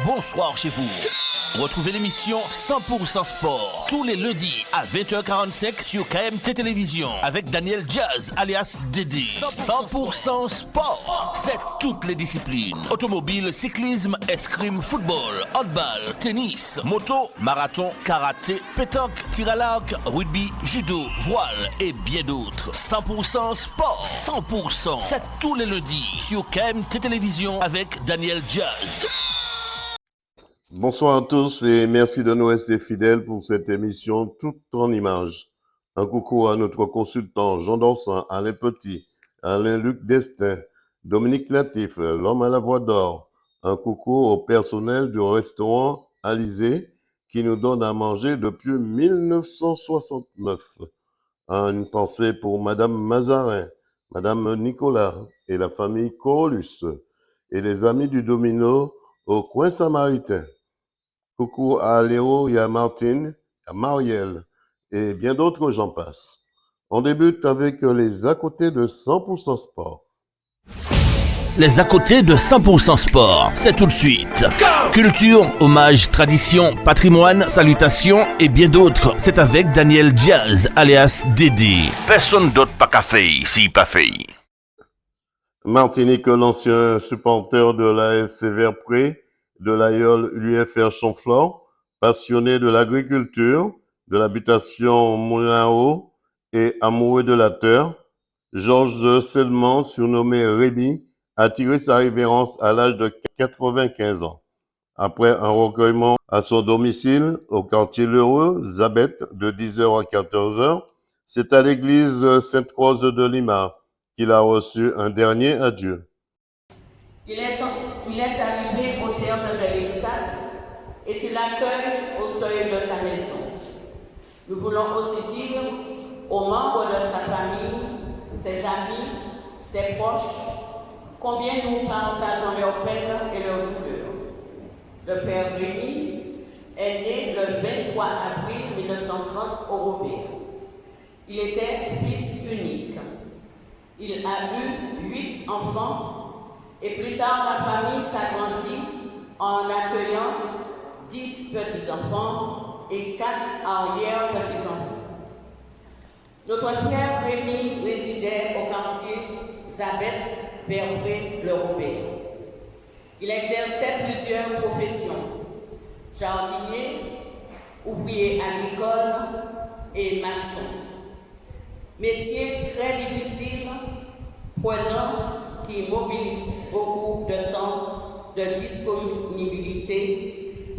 bonsoir chez vous. Retrouvez l'émission 100% Sport tous les lundis à 20h45 sur KMT Télévision avec Daniel Jazz alias Dédé. 100% Sport, c'est toutes les disciplines. Automobile, cyclisme, escrime, football, handball, tennis, moto, marathon, karaté, pétanque, tir à l'arc, rugby, judo, voile et bien d'autres. 100% Sport, 100%, c'est tous les lundis sur KMT Télévision avec Daniel Jazz. Bonsoir à tous et merci de nous rester fidèles pour cette émission toute en images. Un coucou à notre consultant Jean Dorsan, Alain Petit, Alain-Luc Destin, Dominique Latif, l'homme à la voix d'or. Un coucou au personnel du restaurant Alizé qui nous donne à manger depuis 1969. Une pensée pour Madame Mazarin, Madame Nicolas et la famille Corolus et les amis du Domino au coin samaritain. Coucou à Léo et à Martine, à Marielle et bien d'autres, j'en passe. On débute avec les à côté de 100% Sport. Les à côté de 100% Sport, c'est tout de suite. Culture, hommage, tradition, patrimoine, salutations et bien d'autres. C'est avec Daniel Jazz, alias Dédé. Personne d'autre pas qu'à faire ici, pas fait. Martinique, l'ancien supporter de l'AS Verpré, de l'aïeul l'UFR Chamflore, passionné de l'agriculture, de l'habitation Moulin à Eau et amoureux de la terre, Georges Selman, surnommé Rémi, a tiré sa révérence à l'âge de 95 ans. Après un recueillement à son domicile, au quartier L'Heureux, Zabeth, de 10h à 14h, c'est à l'église Sainte-Rose de Lima qu'il a reçu un dernier adieu. Il est arrivé au terme de l'héritage et tu l'accueilles au seuil de ta maison. Nous voulons aussi dire aux membres de sa famille, ses amis, ses proches, combien nous partageons leurs peines et leurs douleurs. Le père Rémi est né le 23 avril 1930 au Robert. Il était fils unique. Il a eu 8 enfants et plus tard la famille s'agrandit en accueillant 10 petits-enfants et 4 arrière-petits-enfants. Notre frère Rémi résidait au quartier Zabeth, Verpré-le-Robert. Il exerçait plusieurs professions, jardinier, ouvrier agricole et maçon. Métier très difficile, prenant, qui mobilise beaucoup de temps, de disponibilité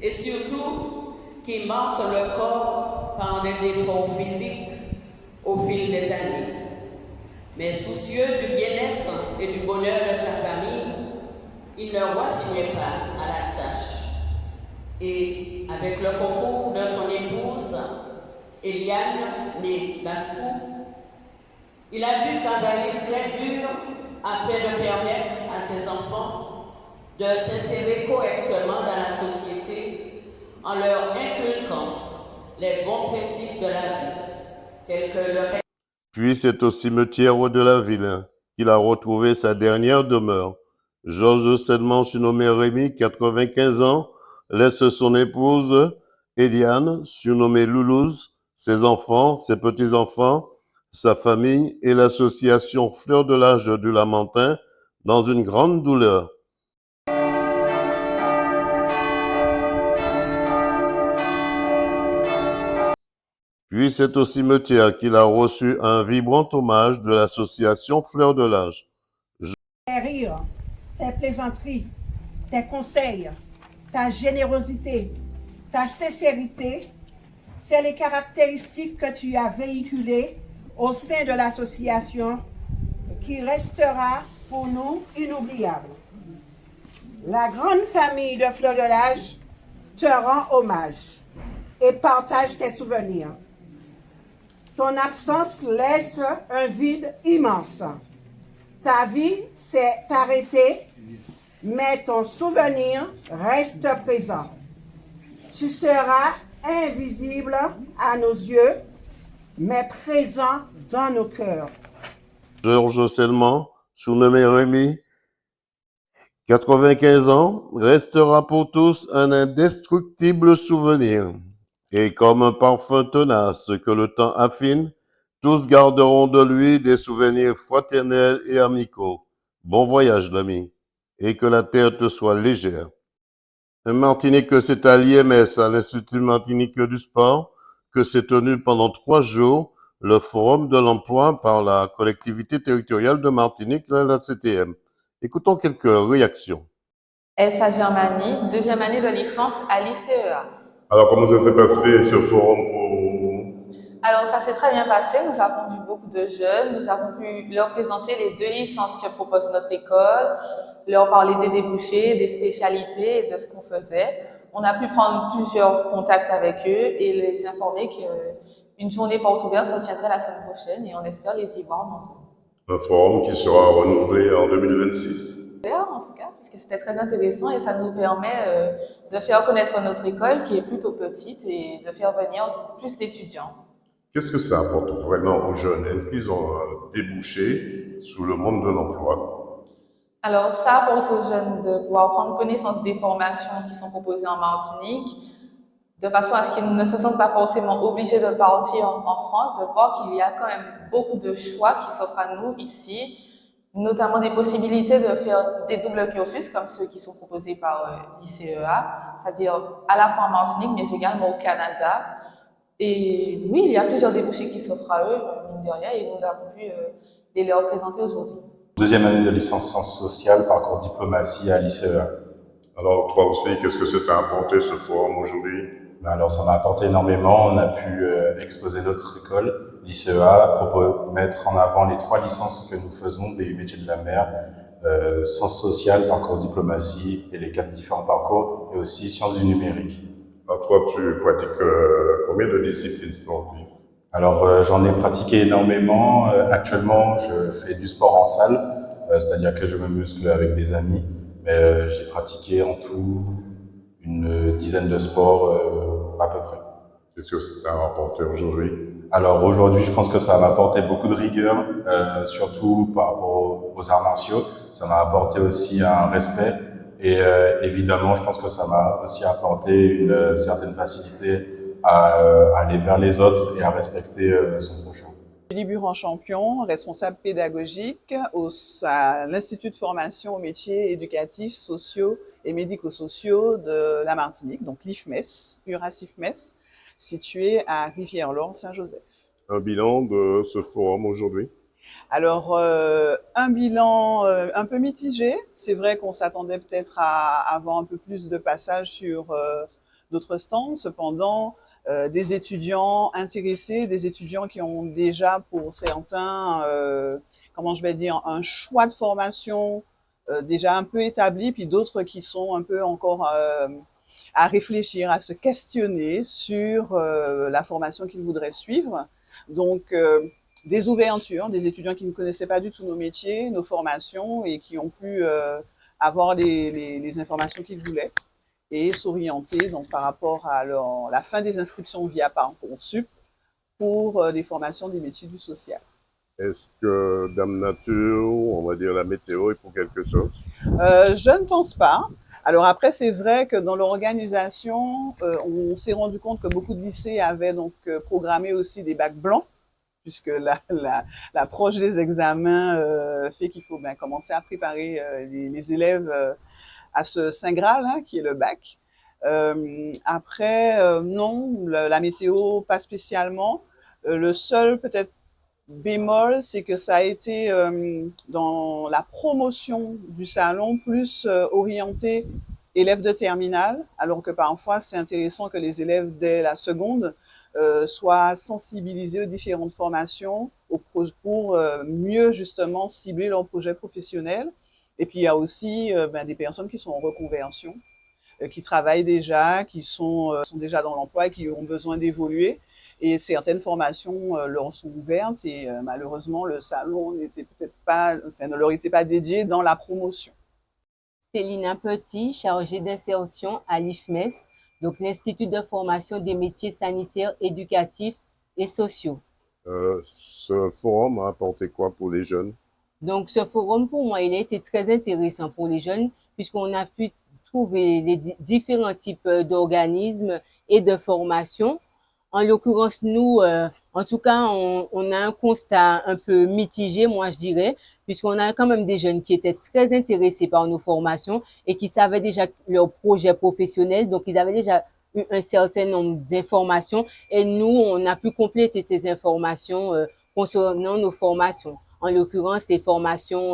et surtout qui marque le corps par des efforts physiques au fil des années. Mais soucieux du bien-être et du bonheur de sa famille, il ne rechignait pas à la tâche. Et avec le concours de son épouse, Eliane, née Bascou, il a dû travailler très dur afin de permettre à ses enfants de s'insérer correctement dans la société en leur inculquant les bons principes de la vie, tels que le respect. Puis c'est au cimetière de la ville qu'il a retrouvé sa dernière demeure. Georges Selman, surnommé Rémi, 95 ans, laisse son épouse Eliane, surnommée Loulouse, ses enfants, ses petits-enfants, sa famille et l'association Fleur de l'Âge du Lamentin dans une grande douleur. Puis c'est au cimetière qu'il a reçu un vibrant hommage de l'association Fleur de l'Âge. Tes rires, tes plaisanteries, tes conseils, ta générosité, ta sincérité, c'est les caractéristiques que tu as véhiculées au sein de l'association qui restera pour nous inoubliable. La grande famille de Fleur de l'Âge te rend hommage et partage tes souvenirs. Ton absence laisse un vide immense. Ta vie s'est arrêtée, mais ton souvenir reste présent. Tu seras invisible à nos yeux, mais présent dans nos cœurs. Georges Selman, surnommé Rémi, 95 ans restera pour tous un indestructible souvenir. Et comme un parfum tenace que le temps affine, tous garderont de lui des souvenirs fraternels et amicaux. Bon voyage, l'ami, et que la terre te soit légère. Un Martinique s'est à l'IMS, à l'Institut Martinique du Sport, que s'est tenu pendant 3 jours le Forum de l'emploi par la collectivité territoriale de Martinique, la CTM. Écoutons quelques réactions. Elsa Germani, deuxième année de licence à l'ICEA. Alors, comment ça s'est passé ce forum pour vous? Alors, ça s'est très bien passé. Nous avons vu beaucoup de jeunes. Nous avons pu leur présenter les 2 licences que propose notre école, leur parler des débouchés, des spécialités et de ce qu'on faisait. On a pu prendre plusieurs contacts avec eux et les informer qu'une journée porte ouverte, ça se tiendrait la semaine prochaine et on espère les y voir nombreux. Un forum qui sera renouvelé en 2026. En tout cas, puisque c'était très intéressant et ça nous permet de faire connaître notre école qui est plutôt petite et de faire venir plus d'étudiants. Qu'est-ce que ça apporte vraiment aux jeunes? Est-ce qu'ils ont un débouché sur le monde de l'emploi? Alors, ça apporte aux jeunes de pouvoir prendre connaissance des formations qui sont proposées en Martinique, de façon à ce qu'ils ne se sentent pas forcément obligés de partir en France, de voir qu'il y a quand même beaucoup de choix qui s'offrent à nous ici, notamment des possibilités de faire des doubles cursus comme ceux qui sont proposés par l'ICEA, c'est-à-dire à la fois en Martinique mais également au Canada. Et oui, il y a plusieurs débouchés qui s'offrent à eux, mine de rien, et nous avons pu les leur présenter aujourd'hui. Deuxième année de licence sciences sociales, parcours diplomatie à l'ICEA. Alors, toi aussi, qu'est-ce que ça t'a apporté ce forum aujourd'hui? Alors, ça m'a apporté énormément. On a pu exposer notre école, l'ICEA, mettre en avant les 3 licences que nous faisons des métiers de la mer, sciences sociales, parcours diplomatie et les 4 différents parcours, et aussi sciences du numérique. Alors, toi, tu pratiques combien de disciplines sportives? Alors, j'en ai pratiqué énormément. Actuellement, je fais du sport en salle, c'est-à-dire que je me muscle avec des amis. Mais j'ai pratiqué en tout une dizaine de sports à peu près. Qu'est-ce que ça t'a rapporté aujourd'hui? Alors aujourd'hui, je pense que ça m'a apporté beaucoup de rigueur, surtout par rapport aux arts martiaux. Ça m'a apporté aussi un respect et évidemment, je pense que ça m'a aussi apporté une certaine facilité à aller vers les autres et à respecter son prochain. Julie Buran-Champion, responsable pédagogique à l'Institut de formation aux métiers éducatifs, sociaux et médico-sociaux de la Martinique, donc l'IFMES, URAS-IFMES, situé à Rivière-Lorne-Saint-Joseph. Un bilan de ce forum aujourd'hui? Alors, un bilan un peu mitigé. C'est vrai qu'on s'attendait peut-être à avoir un peu plus de passages sur d'autres stands. Cependant, des étudiants intéressés, des étudiants qui ont déjà pour certains, comment je vais dire, un choix de formation déjà un peu établi, puis d'autres qui sont un peu encore à réfléchir, à se questionner sur la formation qu'ils voudraient suivre. Donc, des ouvertures, des étudiants qui ne connaissaient pas du tout nos métiers, nos formations et qui ont pu avoir les informations qu'ils voulaient et s'orienter donc par rapport à la fin des inscriptions via Parcoursup pour des formations des métiers du social. Est-ce que Dame Nature, on va dire la météo, est pour quelque chose? Je ne pense pas. Alors après, c'est vrai que dans l'organisation, on s'est rendu compte que beaucoup de lycées avaient donc programmé aussi des bacs blancs, puisque l'approche des examens fait qu'il faut commencer à préparer les élèves à ce Saint Graal, hein, qui est le bac. Après, non, la météo, pas spécialement. Le seul peut-être bémol, c'est que ça a été dans la promotion du salon plus orienté élèves de terminale, alors que parfois c'est intéressant que les élèves dès la seconde soient sensibilisés aux différentes formations pour mieux justement cibler leur projet professionnel. Et puis il y a aussi des personnes qui sont en reconversion, qui travaillent déjà, qui sont déjà dans l'emploi et qui ont besoin d'évoluer. Et certaines formations leur sont ouvertes et malheureusement le salon ne leur était pas dédié dans la promotion. Célina Petit, chargée d'insertion à l'IFMES, donc l'Institut de formation des métiers sanitaires, éducatifs et sociaux. Ce forum a apporté quoi pour les jeunes? Donc, ce forum, pour moi, il a été très intéressant pour les jeunes puisqu'on a pu trouver les différents types d'organismes et de formations. En l'occurrence, nous, en tout cas, on a un constat un peu mitigé, moi, je dirais, puisqu'on a quand même des jeunes qui étaient très intéressés par nos formations et qui savaient déjà leur projet professionnel. Donc, ils avaient déjà eu un certain nombre d'informations et nous, on a pu compléter ces informations concernant nos formations. En l'occurrence, les formations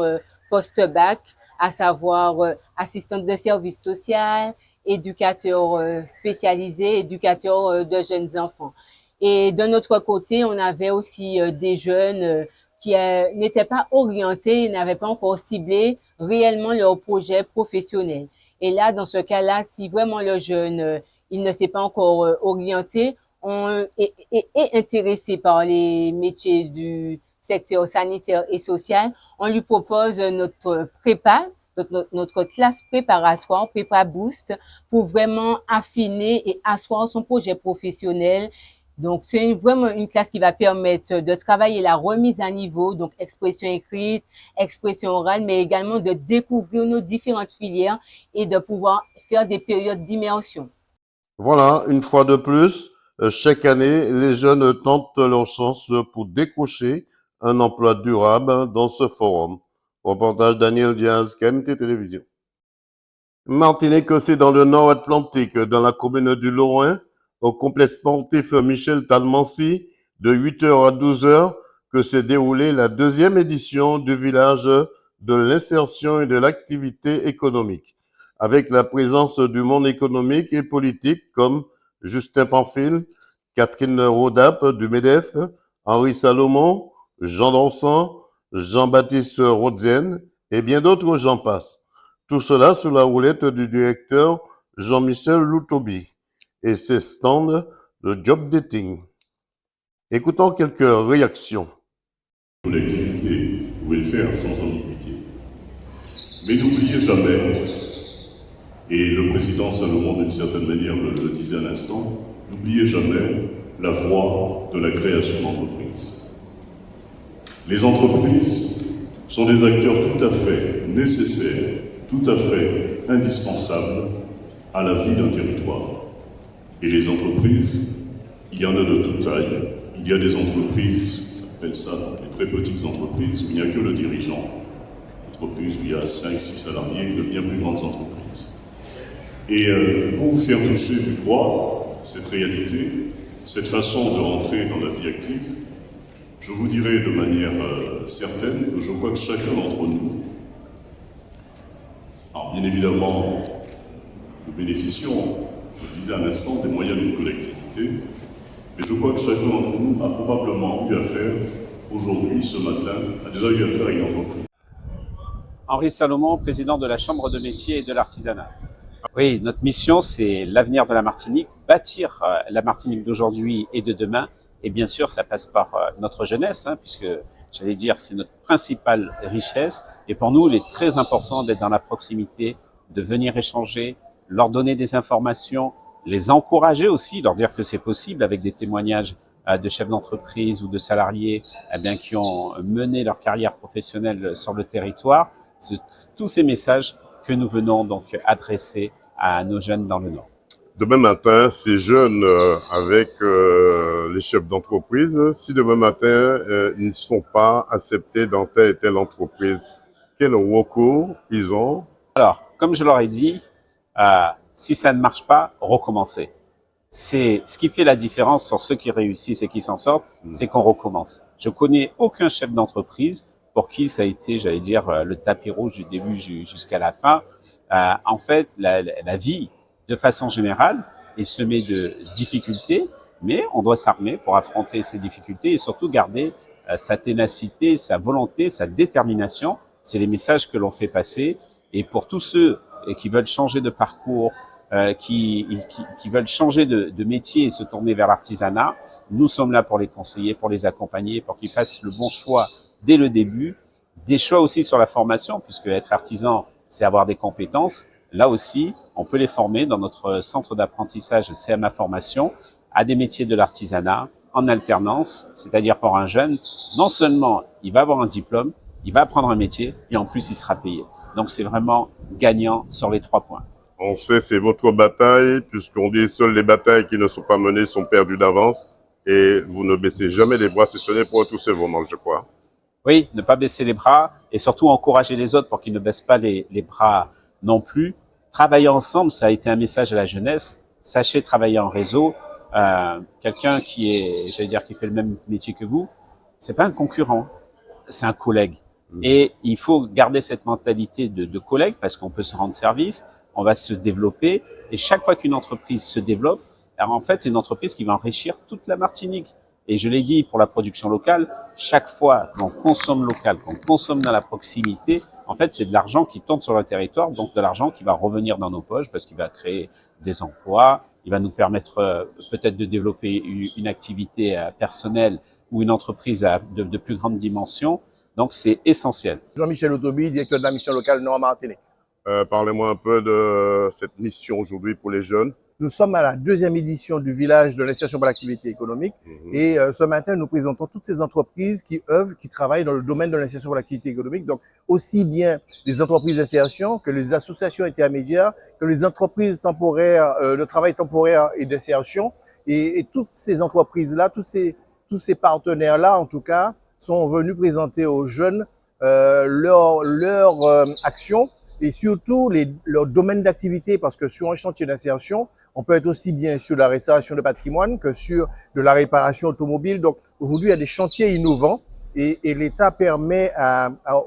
post-bac, à savoir assistante de service social, éducateur spécialisé, éducateur de jeunes enfants. Et de notre côté, on avait aussi des jeunes qui n'étaient pas orientés, n'avaient pas encore ciblé réellement leur projet professionnel. Et là, dans ce cas-là, si vraiment le jeune il ne s'est pas encore orienté, est intéressé par les métiers du secteur sanitaire et social, on lui propose notre prépa, notre classe préparatoire, prépa boost, pour vraiment affiner et asseoir son projet professionnel. Donc, c'est vraiment une classe qui va permettre de travailler la remise à niveau, donc expression écrite, expression orale, mais également de découvrir nos différentes filières et de pouvoir faire des périodes d'immersion. Voilà, une fois de plus, chaque année, les jeunes tentent leur chance pour décrocher un emploi durable dans ce forum. Reportage Daniel Diaz, KMT Télévision. Martinique, c'est dans le nord Atlantique, dans la commune du Lorrain, au complexe sportif Michel Talmancy, de 8h à 12h, que s'est déroulée la deuxième édition du village de l'insertion et de l'activité économique, avec la présence du monde économique et politique comme Justin Pamphile, Catherine Rodap du MEDEF, Henri Salomon, Jean Dorsan, Jean-Baptiste Rodzienne et bien d'autres, j'en passe. Tout cela sous la houlette du directeur Jean-Michel Loutobi et ses stands de job dating. Écoutons quelques réactions. Collectivité, vous pouvez le faire sans ambiguïté. Mais n'oubliez jamais, et le président Salomon d'une certaine manière le disait à l'instant, n'oubliez jamais la voie de la création d'entreprises. Les entreprises sont des acteurs tout à fait nécessaires, tout à fait indispensables à la vie d'un territoire. Et les entreprises, il y en a de toute taille. Il y a des entreprises, on appelle ça les très petites entreprises, où il n'y a que le dirigeant. Entreprises où il y a 5-6 salariés, de bien plus grandes entreprises. Et pour vous faire toucher du doigt cette réalité, cette façon de rentrer dans la vie active, je vous dirai de manière certaine que je crois que chacun d'entre nous, alors bien évidemment, nous bénéficions, je le disais à l'instant, des moyens d'une collectivité, mais je crois que chacun d'entre nous a probablement eu affaire, aujourd'hui, ce matin, a déjà eu affaire à une entreprise. Henri Salomon, président de la Chambre de métier et de l'artisanat. Oui, notre mission, c'est l'avenir de la Martinique, bâtir la Martinique d'aujourd'hui et de demain. Et bien sûr, ça passe par notre jeunesse, puisque, j'allais dire, c'est notre principale richesse. Et pour nous, il est très important d'être dans la proximité, de venir échanger, leur donner des informations, les encourager aussi, leur dire que c'est possible avec des témoignages de chefs d'entreprise ou de salariés qui ont mené leur carrière professionnelle sur le territoire. C'est tous ces messages que nous venons donc adresser à nos jeunes dans le Nord. Demain matin, ces jeunes avec les chefs d'entreprise, si demain matin, ils ne sont pas acceptés dans telle et telle entreprise, quel recours ils ont? Alors, comme je leur ai dit, si ça ne marche pas, recommencer. C'est ce qui fait la différence sur ceux qui réussissent et qui s'en sortent, c'est qu'on recommence. Je connais aucun chef d'entreprise pour qui ça a été, j'allais dire, le tapis rouge du début jusqu'à la fin. En fait, la vie, de façon générale, est semée de difficultés, mais on doit s'armer pour affronter ces difficultés et surtout garder sa ténacité, sa volonté, sa détermination. C'est les messages que l'on fait passer. Et pour tous ceux qui veulent changer de parcours, qui veulent changer de métier et se tourner vers l'artisanat, nous sommes là pour les conseiller, pour les accompagner, pour qu'ils fassent le bon choix dès le début. Des choix aussi sur la formation, puisque être artisan, c'est avoir des compétences. Là aussi, on peut les former dans notre centre d'apprentissage CMA Formation à des métiers de l'artisanat en alternance, c'est-à-dire pour un jeune, non seulement il va avoir un diplôme, il va apprendre un métier et en plus, il sera payé. Donc, c'est vraiment gagnant sur les 3 points. On sait c'est votre bataille, puisqu'on dit seules les batailles qui ne sont pas menées sont perdues d'avance. Et vous ne baissez jamais les bras, si ce n'est pour tous ces moments, je crois. Oui, ne pas baisser les bras et surtout encourager les autres pour qu'ils ne baissent pas les bras non plus. Travailler ensemble, ça a été un message à la jeunesse. Sachez travailler en réseau. Quelqu'un qui est, j'allais dire, qui fait le même métier que vous, c'est pas un concurrent, c'est un collègue. Et il faut garder cette mentalité de collègue parce qu'on peut se rendre service, on va se développer. Et chaque fois qu'une entreprise se développe, alors en fait, c'est une entreprise qui va enrichir toute la Martinique. Et je l'ai dit pour la production locale, chaque fois qu'on consomme local, qu'on consomme dans la proximité, en fait, c'est de l'argent qui tombe sur le territoire, donc de l'argent qui va revenir dans nos poches parce qu'il va créer des emplois, il va nous permettre peut-être de développer une activité personnelle ou une entreprise de plus grande dimension. Donc, c'est essentiel. Jean-Michel Autobi, directeur de la mission locale Nord-Martinique. Parlez-moi un peu de cette mission aujourd'hui pour les jeunes. Nous sommes à la 2e édition du village de l'insertion par l'activité économique. Et ce matin, nous présentons toutes ces entreprises qui œuvrent, qui travaillent dans le domaine de l'insertion par l'activité économique. Donc, aussi bien les entreprises d'insertion que les associations intermédiaires, que les entreprises temporaires, de travail temporaire et d'insertion. Et toutes ces entreprises-là, tous ces partenaires-là, en tout cas, sont venus présenter aux jeunes leur action et surtout leur domaine d'activité, parce que sur un chantier d'insertion, on peut être aussi bien sur la restauration de patrimoine que sur de la réparation automobile. Donc aujourd'hui, il y a des chantiers innovants et l'État permet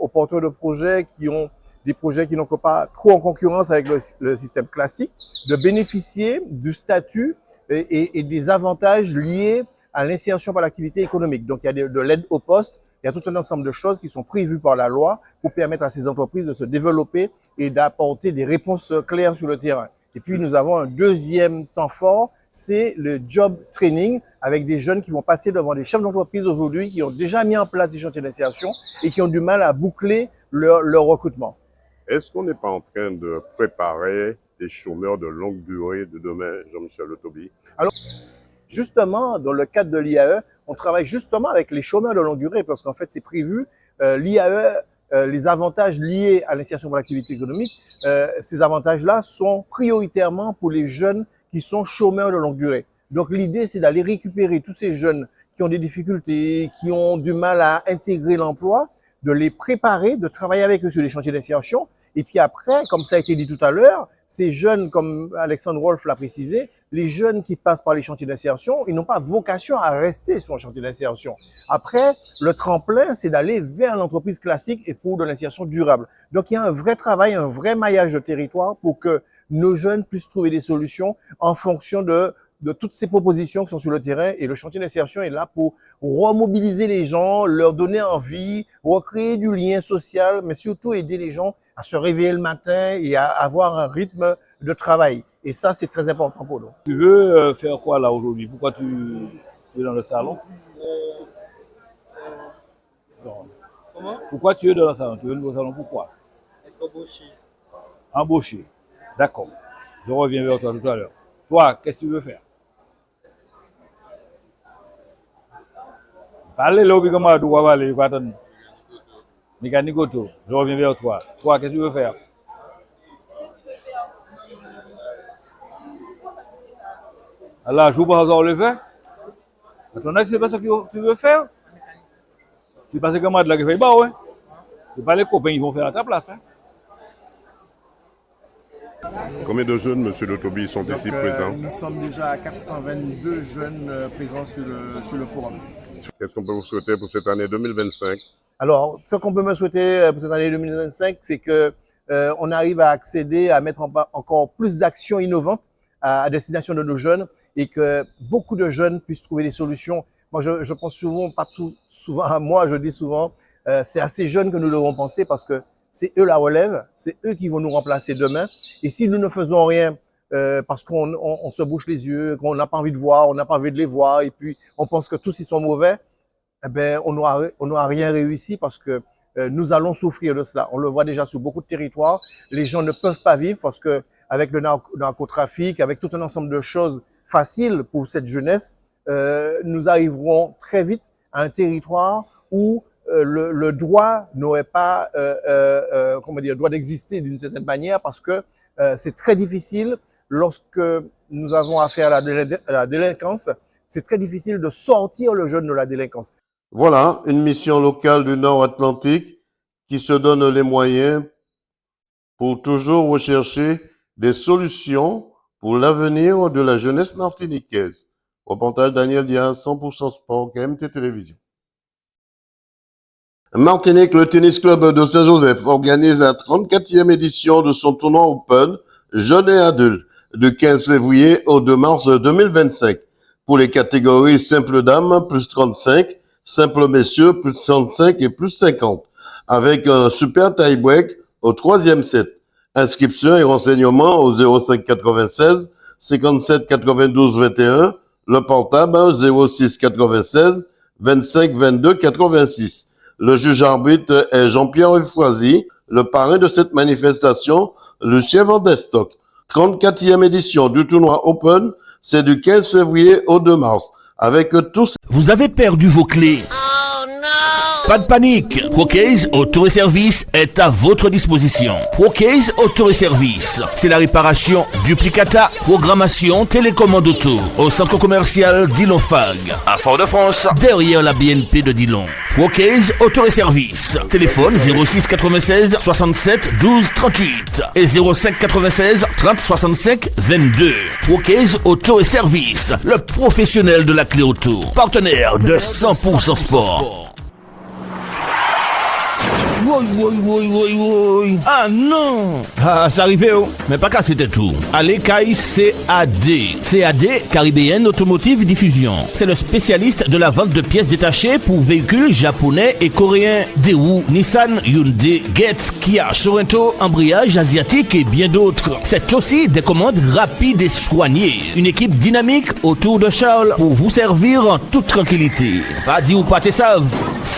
aux porteurs de projets qui ont des projets qui n'entrent pas trop en concurrence avec le système classique de bénéficier du statut et des avantages liés à l'insertion par l'activité économique. Donc il y a de l'aide au poste. Il y a tout un ensemble de choses qui sont prévues par la loi pour permettre à ces entreprises de se développer et d'apporter des réponses claires sur le terrain. Et puis, nous avons un deuxième temps fort, c'est le job training avec des jeunes qui vont passer devant des chefs d'entreprise aujourd'hui qui ont déjà mis en place des chantiers d'insertion et qui ont du mal à boucler leur recrutement. Est-ce qu'on n'est pas en train de préparer des chômeurs de longue durée de demain, Jean-Michel Autobi? Alors, justement, dans le cadre de l'IAE, on travaille justement avec les chômeurs de longue durée parce qu'en fait, c'est prévu. L'IAE, les avantages liés à l'insertion pour l'activité économique, ces avantages-là sont prioritairement pour les jeunes qui sont chômeurs de longue durée. Donc, l'idée, c'est d'aller récupérer tous ces jeunes qui ont des difficultés, qui ont du mal à intégrer l'emploi, de les préparer, de travailler avec eux sur les chantiers d'insertion. Et puis après, comme ça a été dit tout à l'heure, ces jeunes, comme Alexandre Wolff l'a précisé, les jeunes qui passent par les chantiers d'insertion, ils n'ont pas vocation à rester sur un chantier d'insertion. Après, le tremplin, c'est d'aller vers l'entreprise classique et pour de l'insertion durable. Donc, il y a un vrai travail, un vrai maillage de territoire pour que nos jeunes puissent trouver des solutions en fonction de toutes ces propositions qui sont sur le terrain. Et le chantier d'insertion est là pour remobiliser les gens, leur donner envie, recréer du lien social, mais surtout aider les gens à se réveiller le matin et à avoir un rythme de travail. Et ça, c'est très important pour nous. Tu veux faire quoi là aujourd'hui? Pourquoi tu es dans le salon? Comment? Pourquoi tu es dans le salon? Tu es dans le salon pourquoi? Être embauché. Embauché. D'accord. Je reviens vers toi tout à l'heure. Toi, qu'est-ce que tu veux faire? Parlez là, comment tu vas parler? Je vais attendre. Mécanique auto. Je reviens vers toi. Toi, qu'est-ce que tu veux faire? Alors, je ne sais pas encore le faire. À ton avis, c'est pas ce que tu veux faire? C'est parce que moi, de la qui fait bas, ouais. C'est pas les copains qui vont faire à ta place. Hein. Combien de jeunes, monsieur Autobi, sont ici présents? Nous sommes déjà à 422 jeunes présents sur le forum. Qu'est-ce qu'on peut vous souhaiter pour cette année 2025? Alors, ce qu'on peut me souhaiter pour cette année 2025, c'est que on arrive à accéder, à mettre encore plus d'actions innovantes à destination de nos jeunes et que beaucoup de jeunes puissent trouver des solutions. Moi, je pense souvent, souvent à moi, je dis souvent, c'est à ces jeunes que nous devons penser parce que c'est eux la relève, c'est eux qui vont nous remplacer demain. Et si nous ne faisons rien parce qu'on se bouche les yeux, qu'on n'a pas envie de voir, on n'a pas envie de les voir, et puis on pense que tous ils sont mauvais, eh ben on n'aura rien réussi parce que nous allons souffrir de cela. On le voit déjà sur beaucoup de territoires. Les gens ne peuvent pas vivre parce que avec le narcotrafic, avec tout un ensemble de choses faciles pour cette jeunesse, nous arriverons très vite à un territoire où le droit n'aurait pas, comment dire, droit d'exister d'une certaine manière parce que c'est très difficile lorsque nous avons affaire à la délinquance, c'est très difficile de sortir le jeune de la délinquance. Voilà, une mission locale du Nord-Atlantique qui se donne les moyens pour toujours rechercher des solutions pour l'avenir de la jeunesse martiniquaise. Reportage Daniel Diaz, 100% Sport, KMT Télévision. Martinique, le tennis club de Saint-Joseph organise la 34e édition de son tournoi Open jeunes et adultes du 15 février au 2 mars 2025 pour les catégories simple dames plus 35, simple messieurs plus 35 et plus 50 avec un super tie-break au 3e set. Inscription et renseignements au 05 96 57 92 21, le portable 06 96 25 22 86. Le juge arbitre est Jean-Pierre Euphrasie, le parrain de cette manifestation, Lucien Vandestock. 34e édition du tournoi Open, c'est du 15 février au 2 mars, avec tous. Vous avez perdu vos clés. Oh non! Pas de panique. ProCase Auto et Service est à votre disposition. ProCase Auto et Service, c'est la réparation, duplicata, programmation, télécommande auto au centre commercial Dillon Fag, à Fort-de-France, derrière la BNP de Dillon. ProCase Auto et Service. Téléphone 06 96 67 12 38 et 05 96 30 65 22. ProCase Auto et Service, le professionnel de la clé auto. Partenaire de 100% Sport. Oui. Ah non! Ah, ça arrivait, oh. Mais pas qu'à c'était tout. Allez, Kai CAD. CAD, Caribbean Automotive Diffusion. C'est le spécialiste de la vente de pièces détachées pour véhicules japonais et coréens. Daewoo, Nissan, Hyundai, Getz, Kia, Sorento, embrayage asiatique et bien d'autres. C'est aussi des commandes rapides et soignées. Une équipe dynamique autour de Charles pour vous servir en toute tranquillité. Pas dit ou pas te savent.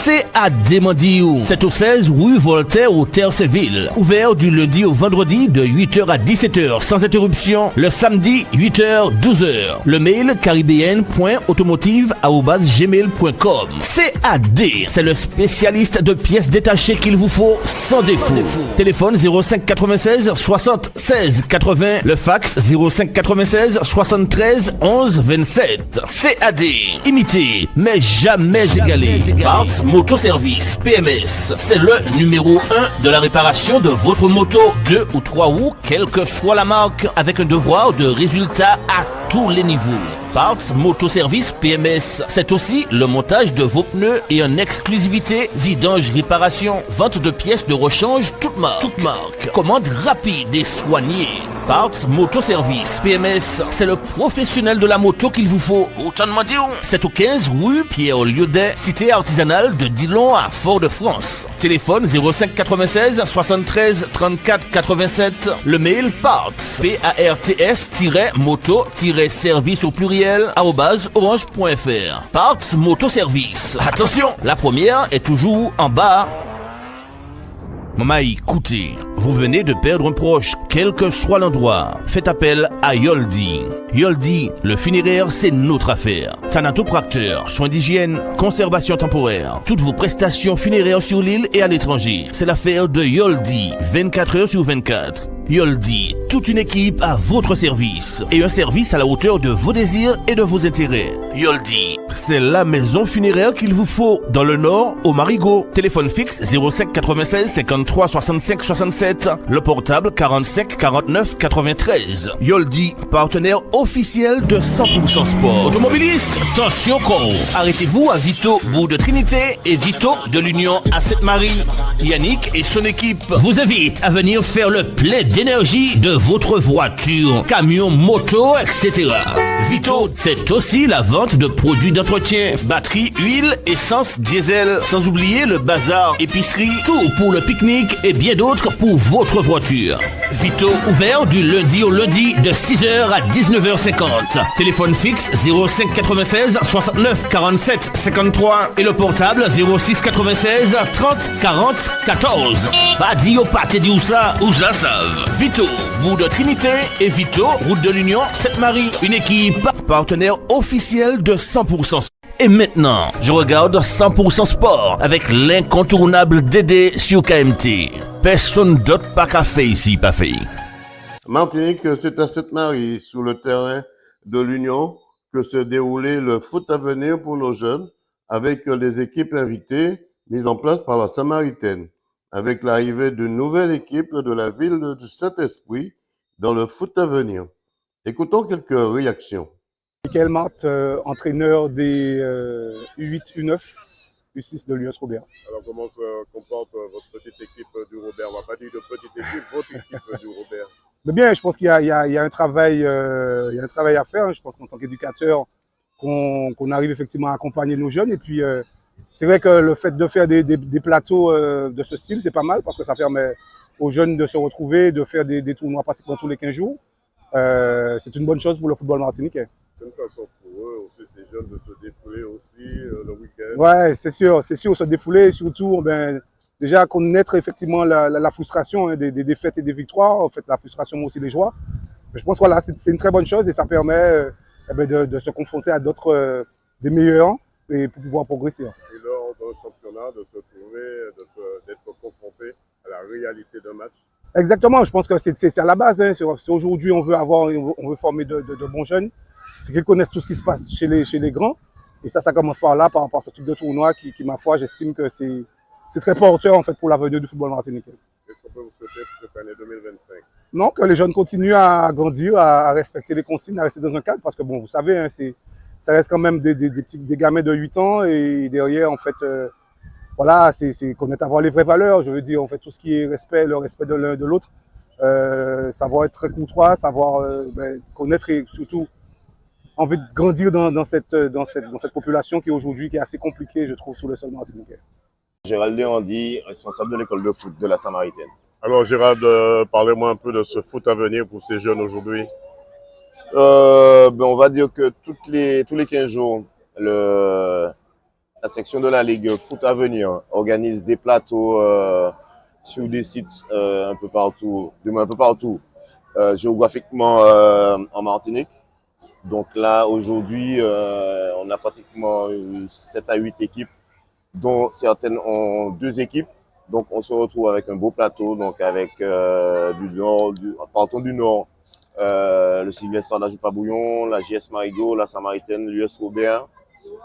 CAD Mandiou. C'est au 16 rue Voltaire au Terre-Séville. Ouvert du lundi au vendredi de 8h à 17h sans interruption. Le samedi 8h 12h. Le mail caribbean.automotive@gmail.com. CAD, c'est le spécialiste de pièces détachées qu'il vous faut sans défaut. Téléphone 05 96 60 16 80. Le fax 05 96 73 11 27. CAD, imité mais jamais égalé. Parts Motoservice PMS, c'est le numéro 1 de la réparation de votre moto 2 ou 3 roues, quelle que soit la marque, avec un devoir de résultat à tous les niveaux. Parts Motoservice PMS, c'est aussi le montage de vos pneus et en exclusivité vidange réparation, vente de pièces de rechange toute marque, commande rapide et soignée. Parts Motoservice PMS, c'est le professionnel de la moto qu'il vous faut. Autant demander où? C'est au 15 rue Pierre Liaudet, cité artisanale de Dillon à Fort-de-France. Téléphone 05 96 73 34 87. Le mail parts parts-moto-service au pluriel @orange.fr. Parts Motoservice. Attention, la première est toujours en bas. Maman, écoutez, vous venez de perdre un proche, quel que soit l'endroit. Faites appel à Yoldi. Yoldi, le funéraire, c'est notre affaire. Thanatopracteur, soins d'hygiène, conservation temporaire. Toutes vos prestations funéraires sur l'île et à l'étranger. C'est l'affaire de Yoldi, 24 heures sur 24. Yoldi, toute une équipe à votre service et un service à la hauteur de vos désirs et de vos intérêts. Yoldi, c'est la maison funéraire qu'il vous faut dans le Nord au Marigot. Téléphone fixe 05 96 53 65 67, le portable 45 49 93. Yoldi, partenaire officiel de 100% Sport. Automobiliste, attention con. Arrêtez-vous à Vito, bout de Trinité et Vito de l'Union à Sainte-Marie. Yannick et son équipe vous invitent à venir faire le plein d'énergie de votre voiture, camion, moto, etc. Vito, c'est aussi la vente de produits d'entretien, batterie, huile, essence, diesel, sans oublier le bazar, épicerie, tout pour le pique-nique et bien d'autres pour votre voiture. Vito, ouvert du lundi au lundi de 6h à 19h50. Téléphone fixe 05 96 69 47 53 et le portable 06 96 30 40 14. Pas dit au pâté dit où ça, où ça savent. Vito, bout de Trinité et Vito, route de l'Union, Sainte-Marie. Une équipe partenaire officielle de 100%. Et maintenant, je regarde 100% sport avec l'incontournable Dédé sur KMT. Personne d'autre pas qu'à faire ici, pas fait. Martinique, c'est à Sainte-Marie, sur le terrain de l'Union, que se déroulait le foot à venir pour nos jeunes, avec les équipes invitées mises en place par la Samaritaine, avec l'arrivée d'une nouvelle équipe de la ville du Saint-Esprit dans le foot à venir. Écoutons quelques réactions. Michael Marthe, entraîneur des U8, U9, U6 de l'US Robert. Alors, comment se comporte votre petite équipe du Robert? On va pas dire de petite équipe, votre équipe du Robert. Mais bien, je pense qu'il y a un travail à faire. Je pense qu'en tant qu'éducateur, qu'on arrive effectivement à accompagner nos jeunes. Et puis, c'est vrai que le fait de faire des plateaux de ce style, c'est pas mal parce que ça permet aux jeunes de se retrouver, de faire des tournois pratiquement tous les 15 jours. C'est une bonne chose pour le football martiniquais. C'est une façon pour eux aussi, ces jeunes, de se défouler aussi le week-end. Ouais, c'est sûr, se défouler et surtout, déjà connaître effectivement la frustration des défaites et des victoires, en fait, la frustration mais aussi les joies. Mais je pense que voilà, c'est une très bonne chose et ça permet de se confronter à d'autres, des meilleurs et pour pouvoir progresser. Et lors d'un championnat, de se trouver, d'être confronté à la réalité d'un match. Exactement, je pense que c'est à la base. Hein. Si aujourd'hui on veut former de bons jeunes, c'est qu'ils connaissent tout ce qui se passe chez les grands. Et ça commence par là, par rapport à ce type de tournoi qui ma foi, j'estime que c'est très porteur en fait pour l'avenir du football martiniquais. Qu'est-ce qu'on peut vous souhaiter pour cette année 2025? Non, que les jeunes continuent à grandir, à respecter les consignes, à rester dans un cadre, parce que bon, vous savez, hein, ça reste quand même des gamins de 8 ans et derrière, en fait, voilà, c'est connaître, avoir les vraies valeurs. Je veux dire, en fait, tout ce qui est respect, le respect de l'un et de l'autre, savoir être très courtois, savoir connaître et surtout envie de grandir dans cette population qui aujourd'hui qui est assez compliquée, je trouve, sur le sol martiniquais. Gérald Léandi, responsable de l'école de foot de la Samaritaine. Alors Gérald, parlez-moi un peu de ce foot à venir pour ces jeunes aujourd'hui. On va dire que tous les 15 jours, la section de la Ligue Foot à venir organise des plateaux sur des sites un peu partout, géographiquement en Martinique. Donc là, aujourd'hui, on a pratiquement 7 à 8 équipes, dont certaines ont 2 équipes. Donc on se retrouve avec un beau plateau, donc avec partons du Nord, le Sylvestre d'Ajoupa-Bouillon, la JS Marigot, la Samaritaine, l'US Robert.